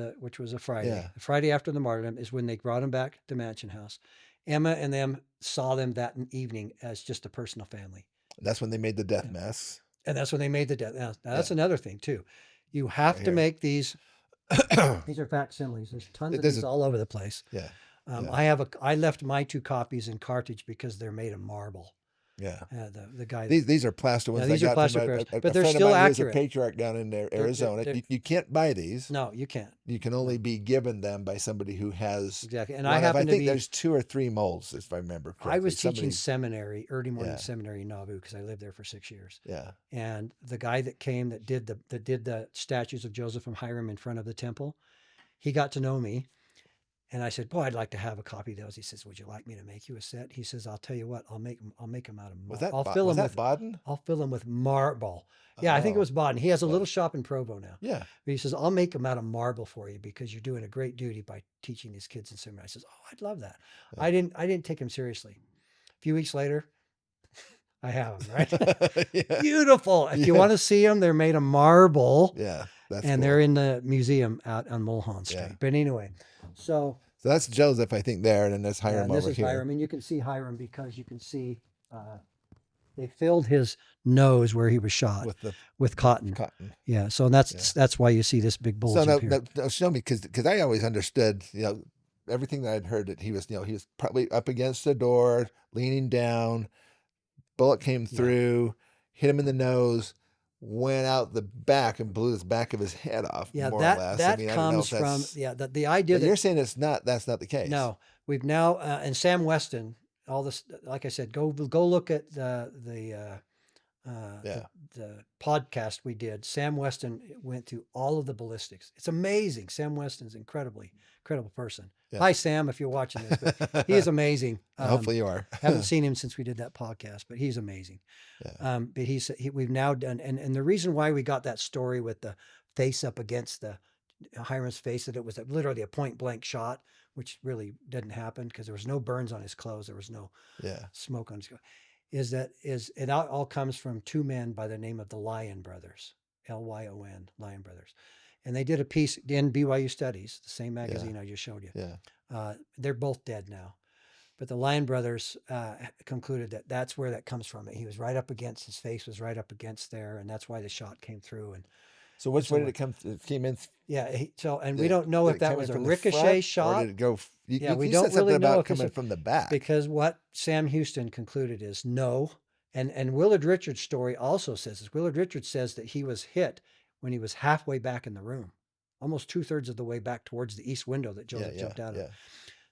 [SPEAKER 1] a Friday.
[SPEAKER 2] Yeah.
[SPEAKER 1] The Friday after the martyrdom is when they brought him back to the mansion house. Emma and them saw them that evening as just a personal family.
[SPEAKER 2] That's when they made the death masks.
[SPEAKER 1] And that's when they made the death. Now that's another thing too. You have to make these. These are facsimiles. There's tons of these all over the place.
[SPEAKER 2] Yeah.
[SPEAKER 1] I left my 2 copies in Carthage because they're made of marble.
[SPEAKER 2] Yeah.
[SPEAKER 1] The guy.
[SPEAKER 2] These are plaster ones.
[SPEAKER 1] Yeah, these
[SPEAKER 2] I
[SPEAKER 1] are
[SPEAKER 2] got
[SPEAKER 1] plaster
[SPEAKER 2] from
[SPEAKER 1] prayers,
[SPEAKER 2] a
[SPEAKER 1] but they're
[SPEAKER 2] friend of
[SPEAKER 1] still
[SPEAKER 2] mine who was a
[SPEAKER 1] accurate.
[SPEAKER 2] patriarch down in Arizona. You can't buy these.
[SPEAKER 1] No, you can't.
[SPEAKER 2] You can only be given them by somebody who has
[SPEAKER 1] Exactly. And
[SPEAKER 2] one
[SPEAKER 1] I happen to
[SPEAKER 2] think
[SPEAKER 1] be.
[SPEAKER 2] there's 2 or 3 molds, if I remember correctly.
[SPEAKER 1] I was teaching seminary, early morning
[SPEAKER 2] Yeah.
[SPEAKER 1] seminary in Nauvoo, because I lived there for 6 years.
[SPEAKER 2] Yeah.
[SPEAKER 1] And the guy that came that did the statues of Joseph and Hiram in front of the temple, he got to know me. And I said, "Boy, I'd like to have a copy of those." He says, "Would you like me to make you a set?" He says, "I'll tell you what, I'll make them out of marble. I'll fill them with marble." Yeah, I think it was Baden. He has a little shop in Provo now.
[SPEAKER 2] Yeah.
[SPEAKER 1] But he says, "I'll make them out of marble for you because you're doing a great duty by teaching these kids in seminary." I says, "Oh, I'd love that."
[SPEAKER 2] Yeah.
[SPEAKER 1] I didn't take him seriously. A few weeks later, I have them, right?
[SPEAKER 2] Yeah.
[SPEAKER 1] Beautiful. If you want to see them, they're made of marble.
[SPEAKER 2] Yeah. That's
[SPEAKER 1] and
[SPEAKER 2] cool.
[SPEAKER 1] they're in the museum out on Mulholland Street.
[SPEAKER 2] Yeah.
[SPEAKER 1] But anyway, so
[SPEAKER 2] that's Joseph, I think, there, and then there's Hiram
[SPEAKER 1] and
[SPEAKER 2] over
[SPEAKER 1] this is
[SPEAKER 2] here.
[SPEAKER 1] Hiram, and you can see Hiram because you can see they filled his nose where he was shot with cotton. Yeah, so that's why you see this big bulge up here.
[SPEAKER 2] Now show me, because I always understood, everything that I'd heard, that he was probably up against the door, leaning down, bullet came through, hit him in the nose, went out the back and blew the back of his head off.
[SPEAKER 1] Yeah,
[SPEAKER 2] more or less.
[SPEAKER 1] That comes from the idea that
[SPEAKER 2] you're saying that's not the case.
[SPEAKER 1] No, we've now and Sam Weston, all this, like I said, go look at the podcast we did. Sam Weston went through all of the ballistics. It's amazing. Sam Weston's incredible person. Yeah. Hi, Sam, if you're watching this, but he is amazing.
[SPEAKER 2] Hopefully you are.
[SPEAKER 1] Haven't seen him since we did that podcast, but he's amazing. Yeah. But we've now done, and the reason why we got that story with the face up against the Hiram's face, that it was literally a point blank shot, which really didn't happen because there was no burns on his clothes. There was no smoke on his clothes. It all comes from 2 men by the name of the Lyon brothers, Lyon, Lyon brothers. And they did a piece in BYU Studies, the same magazine I just showed you.
[SPEAKER 2] Yeah.
[SPEAKER 1] They're both dead now. But the Lyon brothers concluded that that's where that comes from. He was right up against, his face was right up against there, and that's why the shot came through. And
[SPEAKER 2] so which way did it come? It came in.
[SPEAKER 1] Yeah. We don't know if that was a ricochet shot.
[SPEAKER 2] Or did it go?
[SPEAKER 1] We don't really know.
[SPEAKER 2] Coming from the back.
[SPEAKER 1] Because what Sam Houston concluded is no. And Willard Richards' story also says this. Willard Richards says that he was hit when he was halfway back in the room, almost 2/3 of the way back towards the east window that Joseph jumped out of.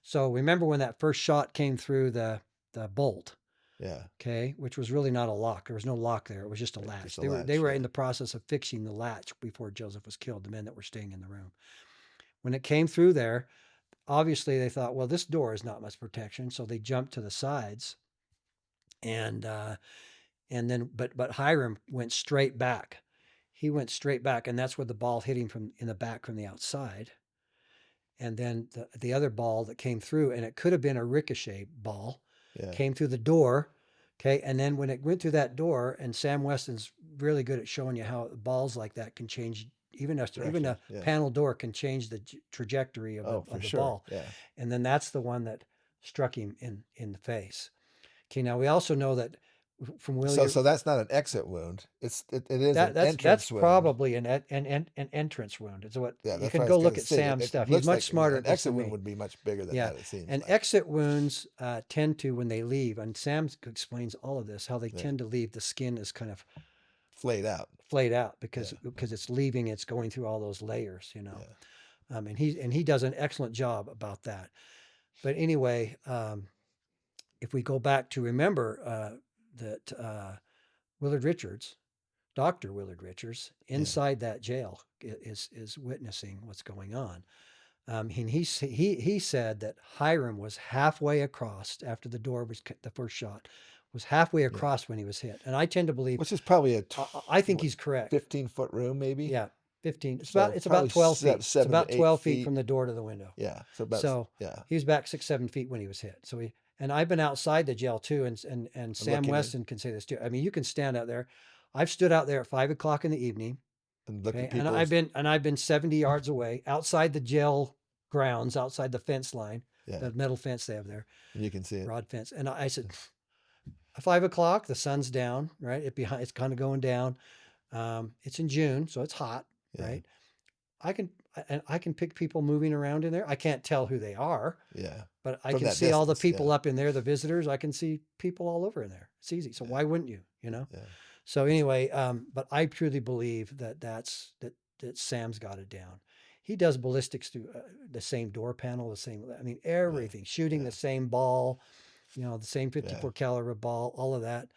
[SPEAKER 1] So remember when that first shot came through the bolt.
[SPEAKER 2] Yeah.
[SPEAKER 1] Okay. Which was really not a lock. There was no lock there. It was just a latch. They were in the process of fixing the latch before Joseph was killed, the men that were staying in the room. When it came through there, obviously they thought, well, this door is not much protection. So they jumped to the sides. And then Hiram went straight back. He went straight back, and that's where the ball hit him from in the back from the outside. And then the other ball that came through, and it could have been a ricochet ball, came through the door. Okay. And then when it went through that door, and Sam Weston's really good at showing you how balls like that can change, even a panel door can change the trajectory of the ball.
[SPEAKER 2] Yeah.
[SPEAKER 1] And then that's the one that struck him in the face. Okay. Now we also know that from William.
[SPEAKER 2] So that's not an exit wound. It is an entrance
[SPEAKER 1] that's
[SPEAKER 2] wound.
[SPEAKER 1] probably an entrance wound. It's what you can go look at Sam's stuff. He's much smarter.
[SPEAKER 2] An exit wound would be much bigger than that. It seems.
[SPEAKER 1] And exit wounds tend to, when they leave, and Sam explains all of this, how they tend to leave. The skin is kind of
[SPEAKER 2] flayed out
[SPEAKER 1] because it's leaving. It's going through all those layers, and he does an excellent job about that. But anyway, if we go back to remember. That Dr. Willard Richards, inside that jail is witnessing what's going on. And he said that Hiram was halfway across after the door was the first shot, was halfway across when he was hit. And I tend to believe,
[SPEAKER 2] which is probably
[SPEAKER 1] I think he's correct.
[SPEAKER 2] 15-foot room, maybe.
[SPEAKER 1] Yeah, 15. It's about 12 feet. It's about 12 feet from the door to the window.
[SPEAKER 2] Yeah.
[SPEAKER 1] He was back 6-7 feet when he was hit. So and I've been outside the jail too, and Sam Weston can say this too. I mean, you can stand out there. I've stood out there at 5 o'clock in the evening, and I've been 70 yards away outside the jail grounds, outside the fence line, the metal fence they have there.
[SPEAKER 2] And you can see it,
[SPEAKER 1] rod fence. And I said, at 5 o'clock, the sun's down, right? It's kind of going down. It's in June, so it's hot, right? I can pick people moving around in there. I can't tell who they are.
[SPEAKER 2] Yeah.
[SPEAKER 1] But I
[SPEAKER 2] From
[SPEAKER 1] can
[SPEAKER 2] that
[SPEAKER 1] see all the
[SPEAKER 2] distance,
[SPEAKER 1] people
[SPEAKER 2] yeah.
[SPEAKER 1] up in there, the visitors. I can see people all over in there. It's easy. So why wouldn't you? You know.
[SPEAKER 2] Yeah.
[SPEAKER 1] So anyway, but I truly believe that that Sam's got it down. He does ballistics through the same door panel, the same. I mean, everything. Shooting the same ball, you know, the same 54 caliber ball, all of that.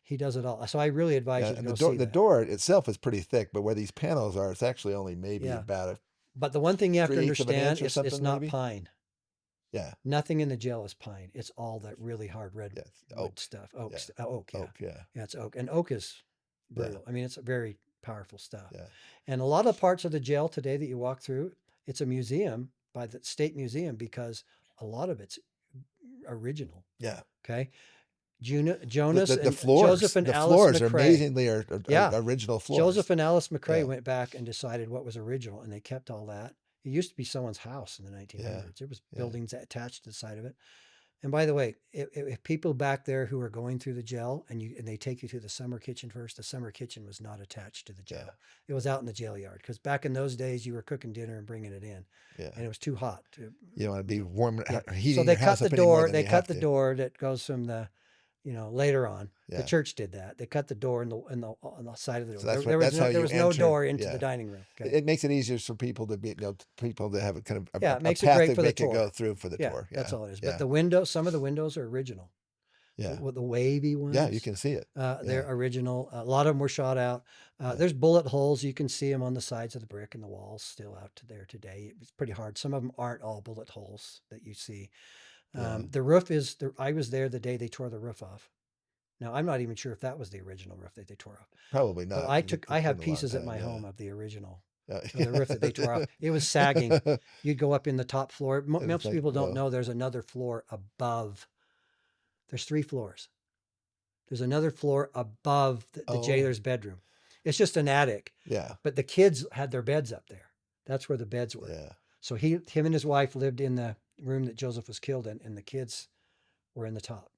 [SPEAKER 1] He does it all. So I really advise you to
[SPEAKER 2] And
[SPEAKER 1] go see
[SPEAKER 2] the
[SPEAKER 1] that.
[SPEAKER 2] door itself is pretty thick, but where these panels are, it's actually only maybe
[SPEAKER 1] Yeah.
[SPEAKER 2] about a
[SPEAKER 1] But the one thing you have to
[SPEAKER 2] 3/8 of an
[SPEAKER 1] understand
[SPEAKER 2] inch or
[SPEAKER 1] is it's
[SPEAKER 2] something,
[SPEAKER 1] not
[SPEAKER 2] maybe?
[SPEAKER 1] pine.
[SPEAKER 2] yeah.
[SPEAKER 1] Nothing in the gel is pine. It's all that really hard red
[SPEAKER 2] Yeah, it's
[SPEAKER 1] wood
[SPEAKER 2] oak.
[SPEAKER 1] stuff.
[SPEAKER 2] Yeah.
[SPEAKER 1] Oak, yeah.
[SPEAKER 2] Oak, yeah.
[SPEAKER 1] Yeah, it's oak. And oak is
[SPEAKER 2] Yeah.
[SPEAKER 1] brutal. I mean, it's very powerful stuff.
[SPEAKER 2] Yeah.
[SPEAKER 1] And a lot of parts of the gel today that you walk through, it's a museum by the state museum because a lot of it's original.
[SPEAKER 2] Yeah.
[SPEAKER 1] Okay. Jonas
[SPEAKER 2] The
[SPEAKER 1] and
[SPEAKER 2] floors,
[SPEAKER 1] Joseph and
[SPEAKER 2] the
[SPEAKER 1] Alice
[SPEAKER 2] floors are
[SPEAKER 1] McRae.
[SPEAKER 2] amazingly
[SPEAKER 1] Yeah.
[SPEAKER 2] original floors.
[SPEAKER 1] Joseph and Alice McRae
[SPEAKER 2] Yeah.
[SPEAKER 1] went back and decided what was original, and they kept all that. It used to be someone's house in the 1900s. There was buildings attached to the side of it. And by the way, if people back there who are going through the gel and they take you to the summer kitchen first, the summer kitchen was not attached to the gel.
[SPEAKER 2] Yeah.
[SPEAKER 1] It was out in the jail yard because back in those days you were cooking dinner and bringing it in,
[SPEAKER 2] Yeah.
[SPEAKER 1] and it was too hot.
[SPEAKER 2] You don't want to be warm, heating
[SPEAKER 1] So they
[SPEAKER 2] your house
[SPEAKER 1] cut the
[SPEAKER 2] up any more
[SPEAKER 1] door.
[SPEAKER 2] than
[SPEAKER 1] They
[SPEAKER 2] you
[SPEAKER 1] cut
[SPEAKER 2] have
[SPEAKER 1] the
[SPEAKER 2] to.
[SPEAKER 1] door that goes from the, later on.
[SPEAKER 2] Yeah.
[SPEAKER 1] The church did that. They cut the door on the side of the door.
[SPEAKER 2] So that's
[SPEAKER 1] there was
[SPEAKER 2] how
[SPEAKER 1] no, there
[SPEAKER 2] you
[SPEAKER 1] was no
[SPEAKER 2] enter.
[SPEAKER 1] door into
[SPEAKER 2] Yeah.
[SPEAKER 1] the dining room. Okay.
[SPEAKER 2] It makes it easier for people to be, people to have a kind of
[SPEAKER 1] Yeah,
[SPEAKER 2] a
[SPEAKER 1] it makes it
[SPEAKER 2] path
[SPEAKER 1] great
[SPEAKER 2] to
[SPEAKER 1] for the
[SPEAKER 2] make it
[SPEAKER 1] tour.
[SPEAKER 2] go through for the
[SPEAKER 1] Yeah,
[SPEAKER 2] tour. Yeah.
[SPEAKER 1] that's all it is.
[SPEAKER 2] Yeah.
[SPEAKER 1] But the windows, some of the windows are original.
[SPEAKER 2] Yeah.
[SPEAKER 1] The wavy ones.
[SPEAKER 2] Yeah, you can see it.
[SPEAKER 1] They're original. A lot of them were shot out. There's bullet holes. You can see them on the sides of the brick and the walls still out to there today. It's pretty hard. Some of them aren't all bullet holes that you see. The roof is, I was there the day they tore the roof off. Now, I'm not even sure if that was the original roof that they tore off.
[SPEAKER 2] Probably not.
[SPEAKER 1] But I
[SPEAKER 2] It's
[SPEAKER 1] have
[SPEAKER 2] been a long
[SPEAKER 1] pieces at
[SPEAKER 2] time,
[SPEAKER 1] my
[SPEAKER 2] yeah.
[SPEAKER 1] home of the original.
[SPEAKER 2] Yeah.
[SPEAKER 1] Of the roof that they tore off. It was sagging. You'd go up in the top floor. Most
[SPEAKER 2] like,
[SPEAKER 1] people don't
[SPEAKER 2] whoa.
[SPEAKER 1] know there's another floor above. There's 3 floors. There's another floor above the jailer's bedroom. It's just an attic.
[SPEAKER 2] Yeah.
[SPEAKER 1] But the kids had their beds up there. That's where the beds were.
[SPEAKER 2] Yeah.
[SPEAKER 1] So him and his wife lived in the room that Joseph was killed in, and the kids were in the top.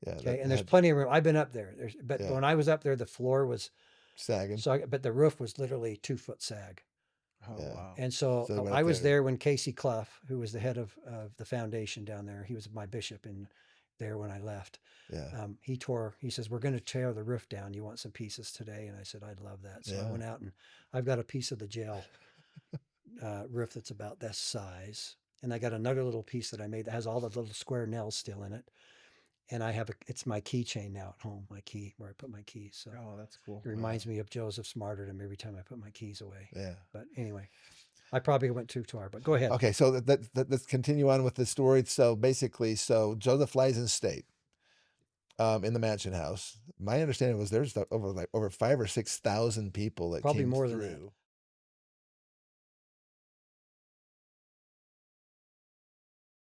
[SPEAKER 2] Yeah.
[SPEAKER 1] Okay, and there's plenty of room. I've been up there. But
[SPEAKER 2] Yeah.
[SPEAKER 1] when I was up there, the floor was
[SPEAKER 2] sagging.
[SPEAKER 1] but the roof was literally 2-foot sag.
[SPEAKER 4] Oh,
[SPEAKER 2] Yeah.
[SPEAKER 4] wow.
[SPEAKER 1] And so
[SPEAKER 2] So they went
[SPEAKER 1] I
[SPEAKER 2] up
[SPEAKER 1] was
[SPEAKER 2] there.
[SPEAKER 1] there when Casey Clough, who was the head of the foundation down there, he was my bishop in there when I left.
[SPEAKER 2] Yeah.
[SPEAKER 1] He says, we're going to tear the roof down. You want some pieces today? And I said, I'd love that. So I
[SPEAKER 2] Yeah.
[SPEAKER 1] went out and I've got a piece of the jail roof that's about this size. And I got another little piece that I made that has all the little square nails still in it. And I have it's my keychain now at home, my key, where I put my keys. So
[SPEAKER 4] Oh, that's cool.
[SPEAKER 1] it reminds me of Joseph's martyrdom every time I put my keys away.
[SPEAKER 2] Yeah.
[SPEAKER 1] But anyway, I probably went too far, but go ahead.
[SPEAKER 2] Okay, so let's continue on with the story. So basically, Joseph lies in state in the mansion house. My understanding was there's over 5,000 or 6,000 people that
[SPEAKER 1] Probably
[SPEAKER 2] came
[SPEAKER 1] more than
[SPEAKER 2] through.